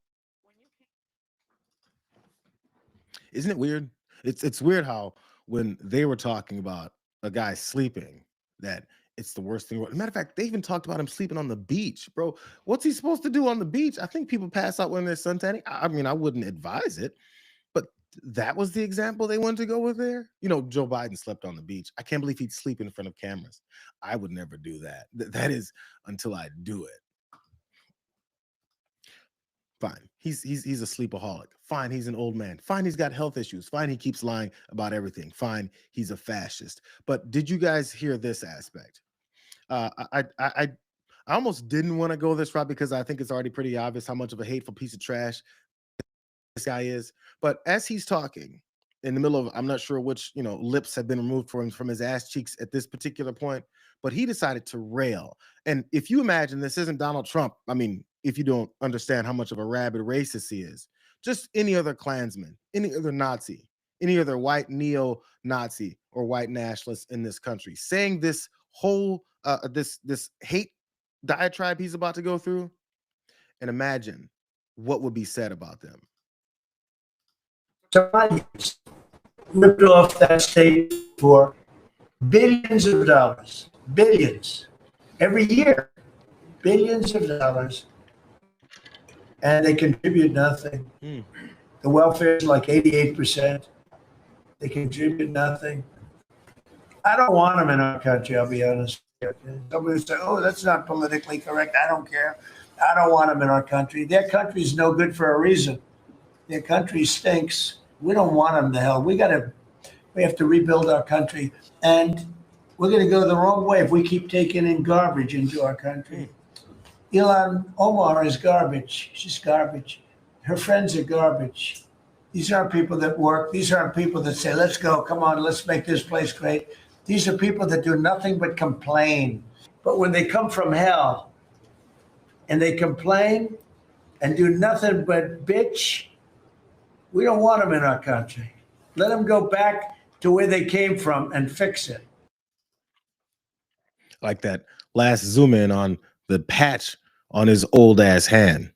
Isn't it weird? It's weird how when they were talking about a guy sleeping, that it's the worst thing. Matter of fact, they even talked about him sleeping on the beach, bro. What's he supposed to do on the beach? I think people pass out when they're suntanning. I mean, I wouldn't advise it, but that was the example they wanted to go with there. You know, Joe Biden slept on the beach. I can't believe he'd sleep in front of cameras. I would never do that. That is until I do it. Fine. He's a sleepaholic. Fine, he's an old man. Fine, he's got health issues. Fine, he keeps lying about everything. Fine, he's a fascist. But did you guys hear this aspect? I almost didn't want to go this route because I think it's already pretty obvious how much of a hateful piece of trash this guy is. But as he's talking in the middle of, I'm not sure which, lips have been removed from his ass cheeks at this particular point, but he decided to rail. And if you imagine this isn't Donald Trump, I mean, if you don't understand how much of a rabid racist he is, just any other Klansman, any other Nazi, any other white neo-Nazi or white nationalist in this country saying this whole this hate diatribe he's about to go through, and imagine what would be said about them. Somebody's ripped off that state for billions of dollars, billions, every year, billions of dollars, and they contribute nothing. The welfare is like 88%. They contribute nothing. I don't want them in our country, I'll be honest. Somebody will say, oh, that's not politically correct. I don't care. I don't want them in our country. Their country's no good for a reason. Their country stinks. We don't want them to hell. We have to rebuild our country. And we're going to go the wrong way if we keep taking in garbage into our country. Ilhan Omar is garbage. She's garbage. Her friends are garbage. These aren't people that work. These aren't people that say, let's go, come on, let's make this place great. These are people that do nothing but complain. But when they come from hell and they complain and do nothing but bitch, we don't want them in our country. Let them go back to where they came from and fix it. Like that last zoom in on the patch on his old ass hand.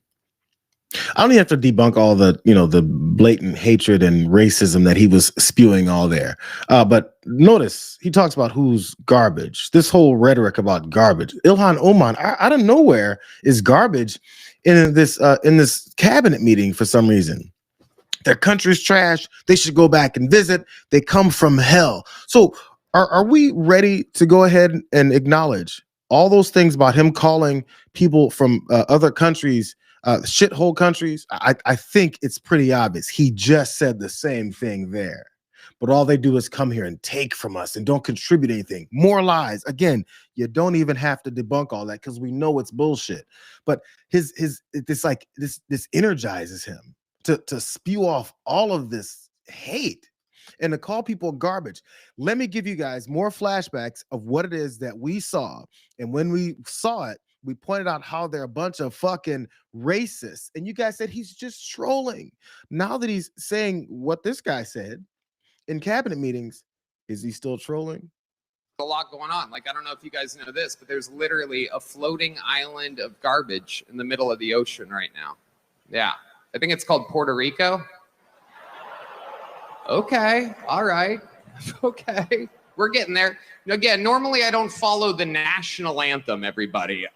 I don't even have to debunk all the, the blatant hatred and racism that he was spewing all there. But notice he talks about who's garbage. This whole rhetoric about garbage. Ilhan Omar, out of nowhere, is garbage in this cabinet meeting for some reason. Their country's trash. They should go back and visit. They come from hell. So are we ready to go ahead and acknowledge all those things about him calling people from other countries shithole countries? I think it's pretty obvious. He just said the same thing there. But all they do is come here and take from us and don't contribute anything. More lies. Again, you don't even have to debunk all that because we know it's bullshit. But this energizes him to spew off all of this hate and to call people garbage. Let me give you guys more flashbacks of what it is that we saw. And when we saw it, we pointed out how they're a bunch of fucking racists. And you guys said he's just trolling. Now that he's saying what this guy said in cabinet meetings, is he still trolling? A lot going on. Like, I don't know if you guys know this, but there's literally a floating island of garbage in the middle of the ocean right now. Yeah. I think it's called Puerto Rico. Okay. All right. Okay. We're getting there. Again, normally I don't follow the national anthem, everybody.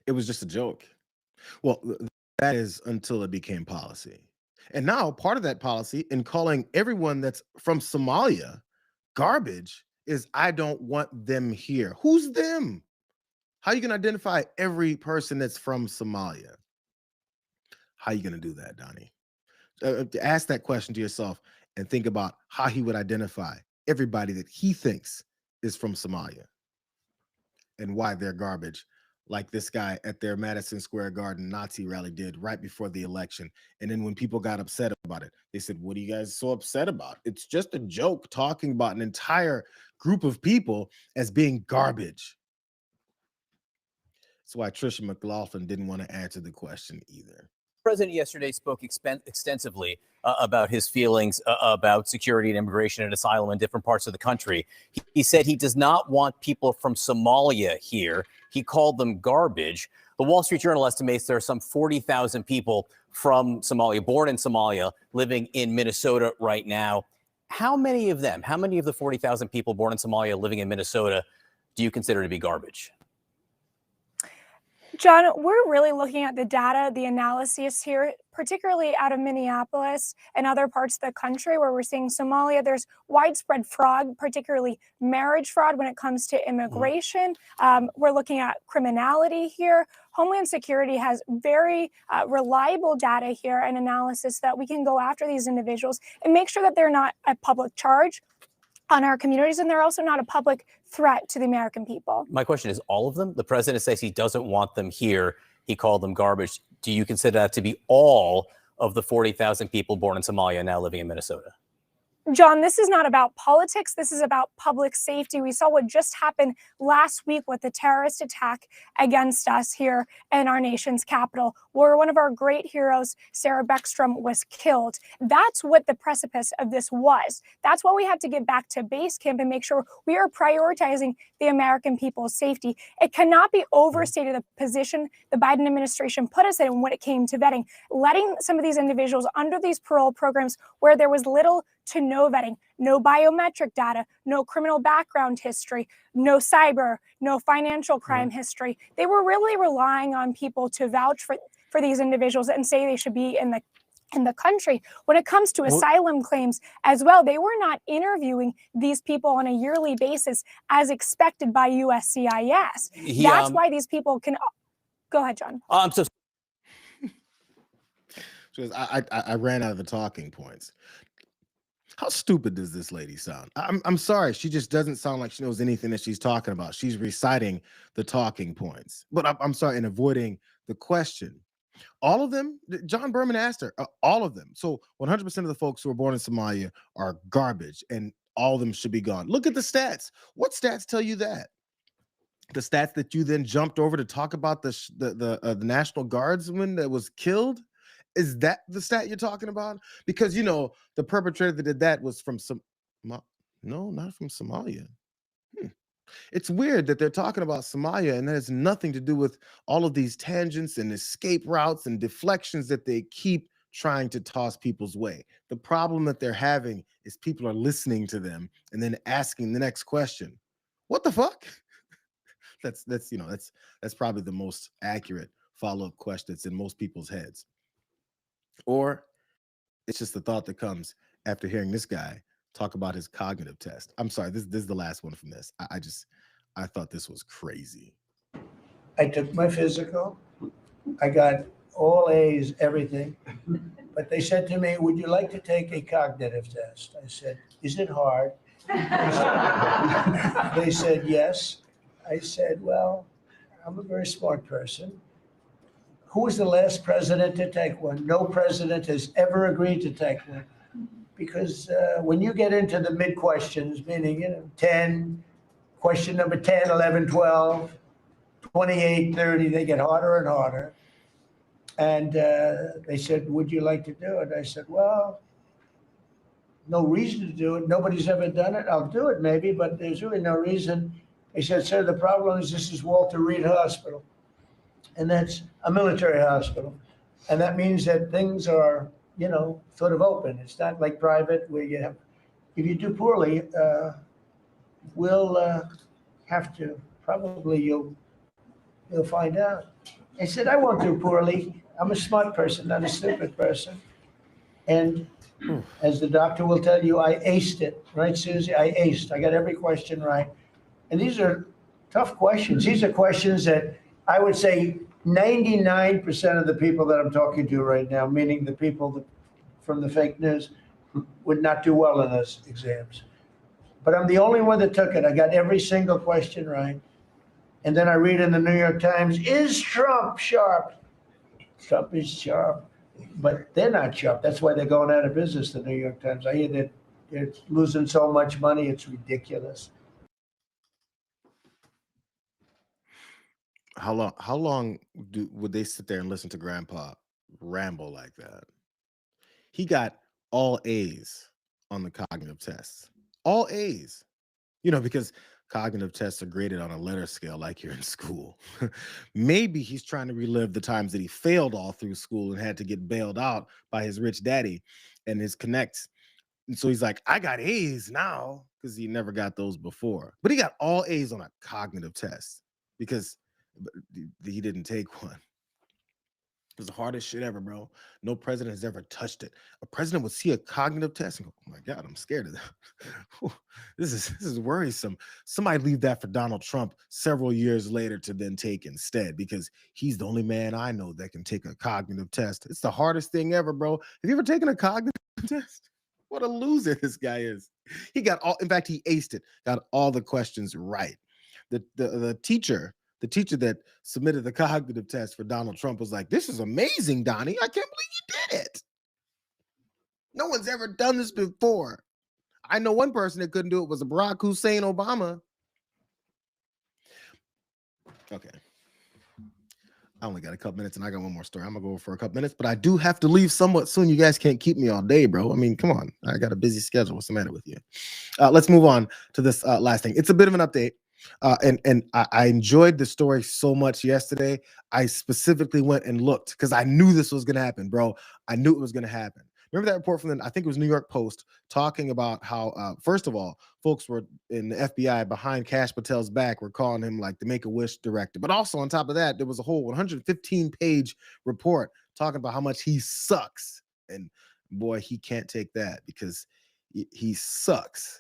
It was just a joke. Well, that is until it became policy. And now part of that policy in calling everyone that's from Somalia garbage is I don't want them here. Who's them? How are you going to identify every person that's from Somalia? How are you going to do that, Donnie? ask that question to yourself and think about how he would identify everybody that he thinks is from Somalia and why they're garbage, like this guy at their Madison Square Garden Nazi rally did right before the election. And then when people got upset about it, they said, what are you guys so upset about? It's just a joke talking about an entire group of people as being garbage. That's why Trisha McLaughlin didn't want to answer the question either. The president yesterday spoke extensively about his feelings about security and immigration and asylum in different parts of the country. He said he does not want people from Somalia here. He called them garbage. The Wall Street Journal estimates there are some 40,000 people from Somalia, born in Somalia, living in Minnesota right now. How many of them, how many of the 40,000 people born in Somalia living in Minnesota do you consider to be garbage? John, we're really looking at the data, the analysis here, particularly out of Minneapolis and other parts of the country where we're seeing Somalia. There's widespread fraud, particularly marriage fraud when it comes to immigration. We're looking at criminality here. Homeland Security has very reliable data here and analysis that we can go after these individuals and make sure that they're not a public charge on our communities, and they're also not a public threat to the American people. My question is, all of them? The president says he doesn't want them here. He called them garbage. Do you consider that to be all of the 40,000 people born in Somalia now living in Minnesota? John, this is not about politics. This is about public safety. We saw what just happened last week with the terrorist attack against us here in our nation's capital, where one of our great heroes, Sarah Beckstrom, was killed. That's what the precipice of this was. That's why we have to get back to base camp and make sure we are prioritizing the American people's safety. It cannot be overstated the position the Biden administration put us in when it came to vetting, letting some of these individuals under these parole programs where there was little to no vetting, no biometric data, no criminal background history, no cyber, no financial crime history. They were really relying on people to vouch for these individuals and say they should be in the country. When it comes to asylum claims as well, they were not interviewing these people on a yearly basis as expected by USCIS. That's why these people can... Go ahead, John. I'm so... I ran out of the talking points. How stupid does this lady sound? I'm sorry. She just doesn't sound like she knows anything that she's talking about. She's reciting the talking points. But I'm sorry, and avoiding the question. All of them, John Berman asked her, all of them. So 100% of the folks who are born in Somalia are garbage, and all of them should be gone. Look at the stats. What stats tell you that? The stats that you then jumped over to talk about the National Guardsman that was killed? Is that the stat you're talking about? Because, you know, the perpetrator that did that was from no, not from Somalia. It's weird that they're talking about Somalia and that has nothing to do with all of these tangents and escape routes and deflections that they keep trying to toss people's way. The problem that they're having is people are listening to them and then asking the next question. What the fuck? That's probably the most accurate follow-up question that's in most people's heads. Or it's just the thought that comes after hearing this guy talk about his cognitive test. I'm sorry, this is the last one from this. I thought this was crazy. I took my physical. I got all A's, everything. But they said to me, would you like to take a cognitive test? I said, is it hard? They said, yes. I said, well, I'm a very smart person. Who was the last president to take one? No president has ever agreed to take one. Because when you get into the mid questions, meaning 10, question number 10, 11, 12, 28, 30, they get harder and harder. And they said, would you like to do it? I said, well, no reason to do it. Nobody's ever done it. I'll do it maybe, but there's really no reason. They said, sir, the problem is this is Walter Reed Hospital. And that's a military hospital. And that means that things are, sort of open. It's not like private where you have, if you do poorly, we'll have to, probably you'll find out. I said, I won't do poorly. I'm a smart person, not a stupid person. And as the doctor will tell you, I aced it, right, Susie? I aced. I got every question right. And these are tough questions. These are questions that I would say 99% of the people that I'm talking to right now, meaning the people, the from the fake news would not do well in those exams. But I'm the only one that took it. I got every single question right. And then I read in the New York Times, is Trump sharp? Trump is sharp, but they're not sharp. That's why they're going out of business, the New York Times. I hear that they're losing so much money, it's ridiculous. How long would they sit there and listen to Grandpa ramble like that? He got all A's on the cognitive tests. All A's. Because cognitive tests are graded on a letter scale like you're in school. Maybe he's trying to relive the times that he failed all through school and had to get bailed out by his rich daddy and his connects. And so he's like, I got A's now because he never got those before. But he got all A's on a cognitive test because he didn't take one. It was the hardest shit ever, bro. No president has ever touched it. A president would see a cognitive test and go, oh my God, I'm scared of that. This is worrisome. Somebody leave that for Donald Trump several years later to then take instead, because he's the only man I know that can take a cognitive test. It's the hardest thing ever, bro. Have you ever taken a cognitive test? What a loser this guy is. He got in fact, he aced it, got all the questions right. The teacher that submitted the cognitive test for Donald Trump was like, this is amazing, Donnie. I can't believe you did it. No one's ever done this before. I know one person that couldn't do it was Barack Hussein Obama. Okay. I only got a couple minutes and I got one more story. I'm going to go for a couple minutes, but I do have to leave somewhat soon. You guys can't keep me all day, bro. I mean, come on. I got a busy schedule. What's the matter with you? Let's move on to this last thing. It's a bit of an update. And I enjoyed the story so much yesterday. I specifically went and looked because I knew this was going to happen, bro. I knew it was going to happen. Remember that report from I think it was New York Post, talking about how, first of all, folks were in the FBI behind Kash Patel's back, were calling him like the Make-A-Wish director. But also on top of that, there was a whole 115-page report talking about how much he sucks. And boy, he can't take that because he sucks.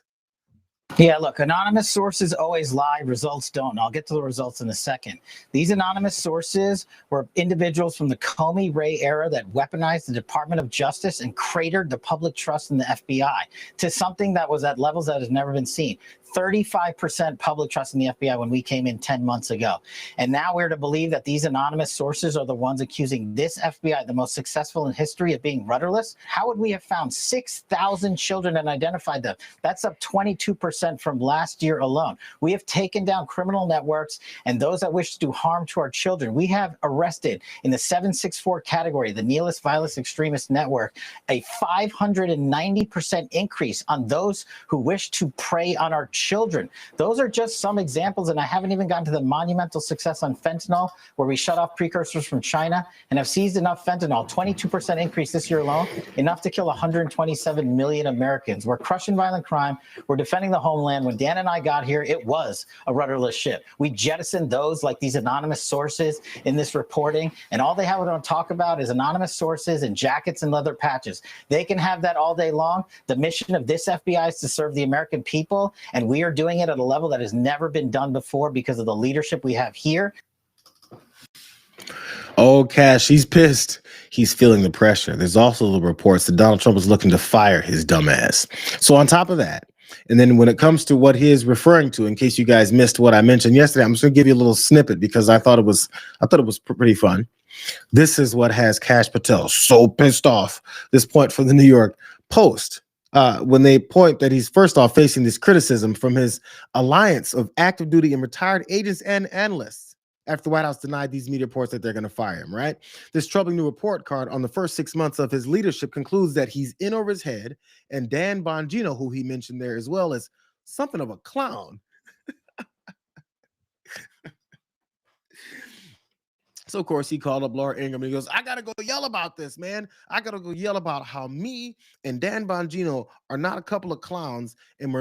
Yeah, look, anonymous sources always lie, results don't. And I'll get to the results in a second. These anonymous sources were individuals from the Comey Ray era that weaponized the Department of Justice and cratered the public trust in the FBI to something that was at levels that has never been seen. 35% public trust in the FBI when we came in 10 months ago. And now we're to believe that these anonymous sources are the ones accusing this FBI, the most successful in history, of being rudderless. How would we have found 6,000 children and identified them? That's up 22% from last year alone. We have taken down criminal networks and those that wish to do harm to our children. We have arrested in the 764 category, the nihilist violence extremist network, a 590% increase on those who wish to prey on our children. Those are just some examples, and I haven't even gotten to the monumental success on fentanyl, where we shut off precursors from China and have seized enough fentanyl, 22% increase this year alone, enough to kill 127 million Americans. We're crushing violent crime. We're defending the homeland. When Dan and I got here, it was a rudderless ship. We jettisoned those like these anonymous sources in this reporting, and all they have to talk about is anonymous sources and jackets and leather patches. They can have that all day long. The mission of this FBI is to serve the American people, and we are doing it at a level that has never been done before because of the leadership we have here. Oh, Cash, he's pissed. He's feeling the pressure. There's also the reports that Donald Trump is looking to fire his dumbass. So on top of that, and then when it comes to what he is referring to, in case you guys missed what I mentioned yesterday, I'm just going to give you a little snippet because I thought it was pretty fun. This is what has Kash Patel so pissed off. This point from the New York Post. When they point that he's first off facing this criticism from his alliance of active duty and retired agents and analysts after the White House denied these media reports that they're going to fire him, right? This troubling new report card on the first 6 months of his leadership concludes that he's in over his head, and Dan Bongino, who he mentioned there as well, is something of a clown. So, of course, he called up Laura Ingraham and he goes, I got to go yell about this, man. I got to go yell about how me and Dan Bongino are not a couple of clowns, and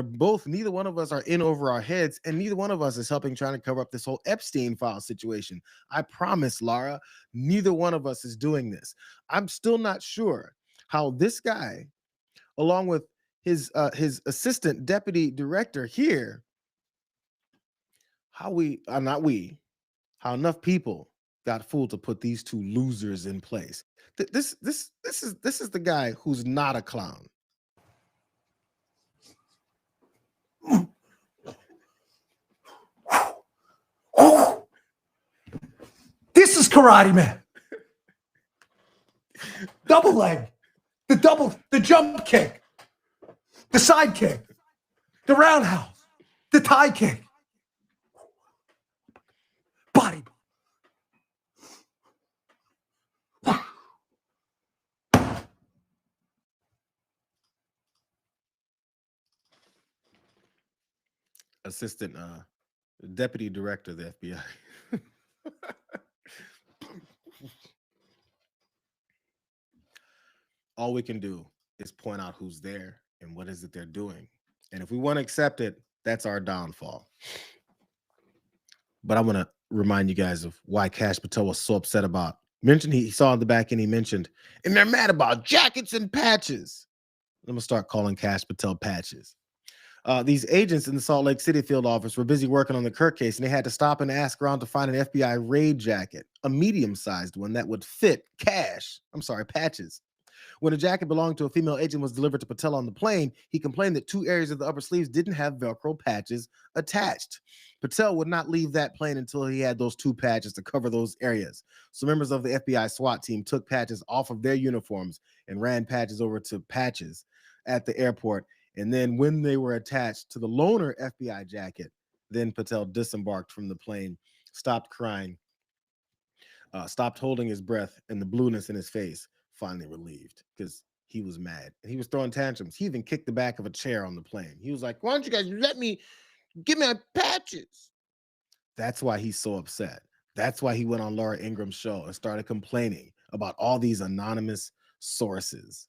neither one of us are in over our heads, and neither one of us is helping trying to cover up this whole Epstein file situation. I promise, Laura, neither one of us is doing this. I'm still not sure how this guy, along with his assistant deputy director here, how enough people got fooled to put these two losers in place. This is the guy who's not a clown. This is Karate Man. Double leg, the jump kick, the side kick, the roundhouse, the tie kick, body. Assistant Deputy Director of the FBI. All we can do is point out who's there and what is it they're doing. And if we want to accept it, that's our downfall. But I want to remind you guys of why Kash Patel was so upset about. Mentioned he saw in the back end, he mentioned, and they're mad about jackets and patches. I'm going to start calling Kash Patel patches. These agents in the Salt Lake City field office were busy working on the Kirk case, and they had to stop and ask around to find an FBI raid jacket, a medium-sized one that would fit patches. When a jacket belonging to a female agent was delivered to Patel on the plane, he complained that 2 areas of the upper sleeves didn't have Velcro patches attached. Patel would not leave that plane until he had those 2 patches to cover those areas. So members of the FBI SWAT team took patches off of their uniforms and ran patches over to patches at the airport. And then when they were attached to the loaner FBI jacket, then Patel disembarked from the plane, stopped crying, stopped holding his breath, and the blueness in his face finally relieved because he was mad. And he was throwing tantrums. He even kicked the back of a chair on the plane. He was like, why don't you guys give me my patches? That's why he's so upset. That's why he went on Laura Ingram's show and started complaining about all these anonymous sources.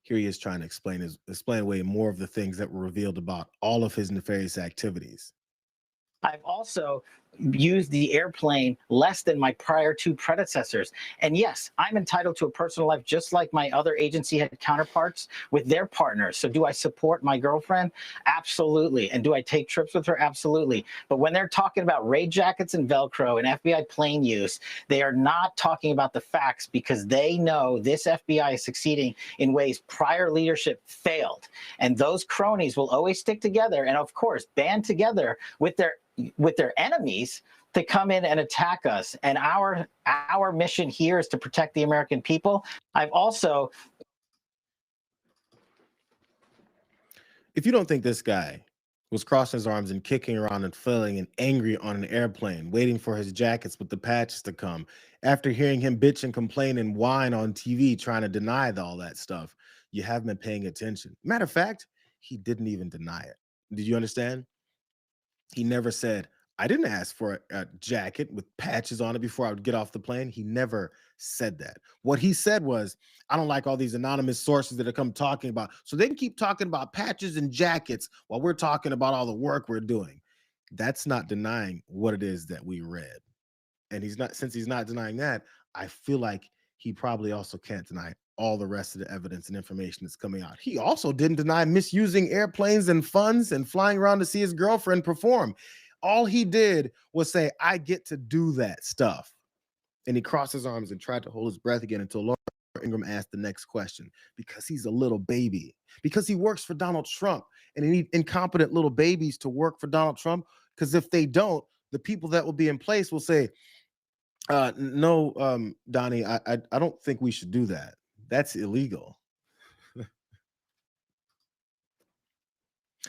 Here he is trying to explain away more of the things that were revealed about all of his nefarious activities. I've also used the airplane less than my prior 2 predecessors. And yes, I'm entitled to a personal life just like my other agency had counterparts with their partners. So do I support my girlfriend? Absolutely. And do I take trips with her? Absolutely. But when they're talking about raid jackets and Velcro and FBI plane use, they are not talking about the facts because they know this FBI is succeeding in ways prior leadership failed. And those cronies will always stick together and, of course, band together with their enemies to come in and attack us. And our mission here is to protect the American people. I've also... If you don't think this guy was crossing his arms and kicking around and flailing and angry on an airplane, waiting for his jackets with the patches to come, after hearing him bitch and complain and whine on TV, trying to deny all that stuff, you haven't been paying attention. Matter of fact, he didn't even deny it. Did you understand? He never said, I didn't ask for a jacket with patches on it before I would get off the plane. He never said that. What he said was, I don't like all these anonymous sources that are come talking about. So they can keep talking about patches and jackets while we're talking about all the work we're doing. That's not denying what it is that we read. And since he's not denying that, I feel like he probably also can't deny all the rest of the evidence and information that's coming out. He also didn't deny misusing airplanes and funds and flying around to see his girlfriend perform. All he did was say, I get to do that stuff. And he crossed his arms and tried to hold his breath again until Laura Ingram asked the next question, because he's a little baby, because he works for Donald Trump, and he need incompetent little babies to work for Donald Trump. Because if they don't, the people that will be in place will say, no, Donnie, I don't think we should do that. That's illegal.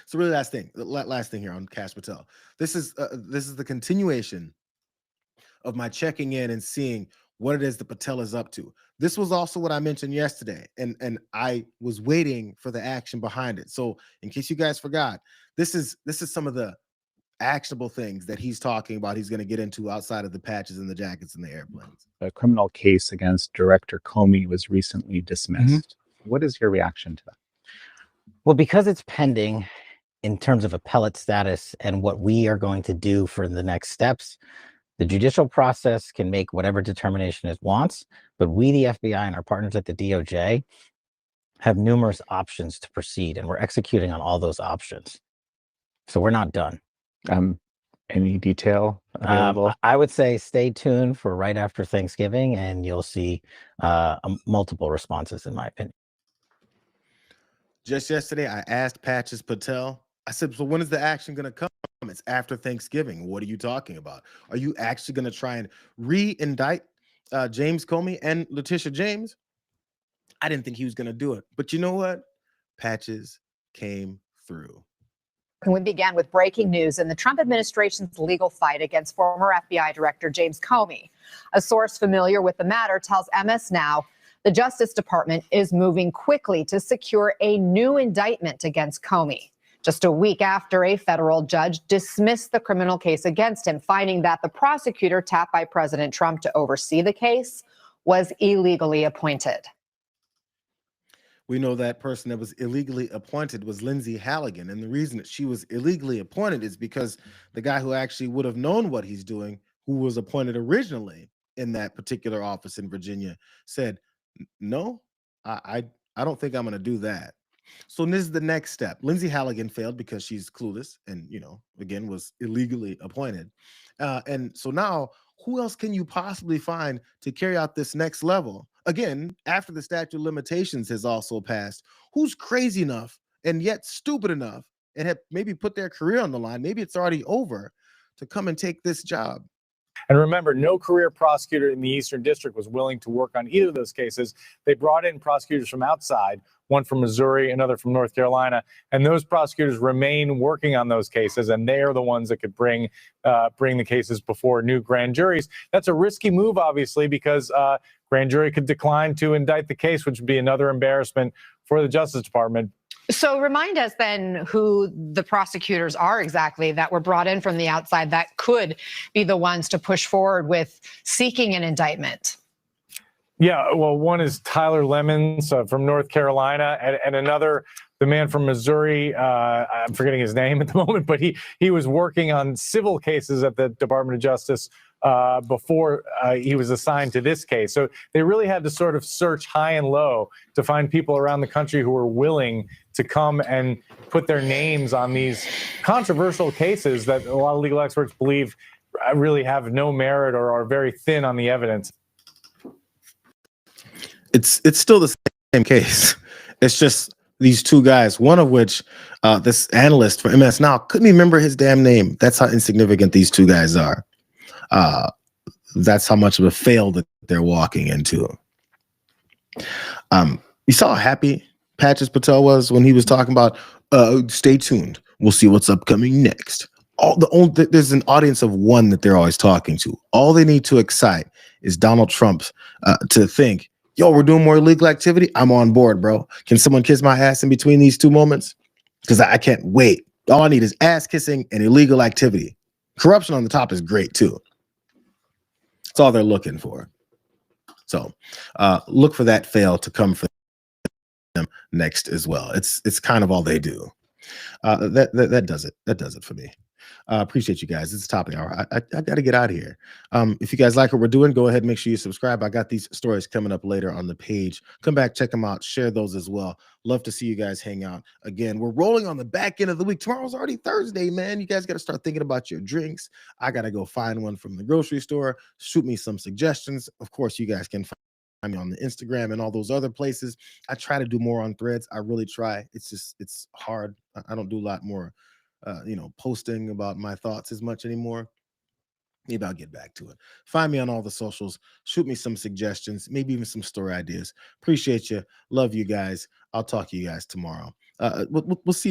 So really last thing here on Kash Patel. This is the continuation of my checking in and seeing what it is that Patel is up to. This was also what I mentioned yesterday, and I was waiting for the action behind it. So in case you guys forgot, this is some of the actionable things that he's talking about he's going to get into outside of the patches and the jackets and the airplanes. A criminal case against Director Comey was recently dismissed. What is your reaction to that? Well, because it's pending in terms of appellate status and what we are going to do for the next steps, the judicial process can make whatever determination it wants, but we, the FBI, and our partners at the DOJ have numerous options to proceed, and we're executing on all those options. So we're not done. Any detail available? I would say stay tuned for right after Thanksgiving, and you'll see multiple responses, in my opinion. Just yesterday, I asked Patches Patel, I said, so when is the action going to come? It's after Thanksgiving. What are you talking about? Are you actually going to try and re-indict James Comey and Letitia James? I didn't think he was going to do it. But you know what? Patches came through. And we began with breaking news in the Trump administration's legal fight against former FBI Director James Comey. A source familiar with the matter tells MS Now the Justice Department is moving quickly to secure a new indictment against Comey, just a week after a federal judge dismissed the criminal case against him, finding that the prosecutor tapped by President Trump to oversee the case was illegally appointed. We know that person that was illegally appointed was Lindsay Halligan. And the reason that she was illegally appointed is because the guy who actually would have known what he's doing, who was appointed originally in that particular office in Virginia, said, no, I don't think I'm going to do that. So this is the next step. Lindsay Halligan failed because she's clueless and, again, was illegally appointed. And so now who else can you possibly find to carry out this next level? Again, after the statute of limitations has also passed, who's crazy enough and yet stupid enough and have maybe put their career on the line, maybe it's already over, to come and take this job? And remember, no career prosecutor in the Eastern District was willing to work on either of those cases. They brought in prosecutors from outside, one from Missouri, another from North Carolina, and those prosecutors remain working on those cases, and they are the ones that could bring the cases before new grand juries. That's a risky move, obviously, because grand jury could decline to indict the case, which would be another embarrassment for the Justice Department. So remind us then who the prosecutors are exactly that were brought in from the outside that could be the ones to push forward with seeking an indictment. Yeah, well, one is Tyler Lemons from North Carolina, and another, the man from Missouri. I'm forgetting his name at the moment, but he was working on civil cases at the Department of Justice before he was assigned to this case. So they really had to sort of search high and low to find people around the country who were willing to come and put their names on these controversial cases that a lot of legal experts believe really have no merit or are very thin on the evidence. It's still the same case. It's just these two guys, one of which this analyst for MS Now couldn't even remember his damn name. That's how insignificant these two guys are. That's how much of a fail that they're walking into. You saw how happy Patches Patel was when he was talking about stay tuned. We'll see what's upcoming next. There's an audience of one that they're always talking to. All they need to excite is Donald Trump to think, yo, we're doing more illegal activity. I'm on board, bro. Can someone kiss my ass in between these 2 moments? Because I can't wait. All I need is ass kissing and illegal activity. Corruption on the top is great too. That's all they're looking for. So look for that fail to come for them next as well. It's kind of all they do. That does it. That does it for me. Appreciate you guys. It's the top of the hour. I got to get out of here. If you guys like what we're doing, go ahead and make sure you subscribe. I got these stories coming up later on the page. Come back, check them out, share those as well. Love to see you guys hang out. Again, we're rolling on the back end of the week. Tomorrow's already Thursday, man. You guys got to start thinking about your drinks. I got to go find one from the grocery store. Shoot me some suggestions. Of course, you guys can find me on the Instagram and all those other places. I try to do more on Threads. I really try. It's hard. I don't do a lot more posting about my thoughts as much anymore. Maybe I'll get back to it. Find me on all the socials. Shoot me some suggestions, maybe even some story ideas. Appreciate you. Love you guys. I'll talk to you guys tomorrow. We'll see.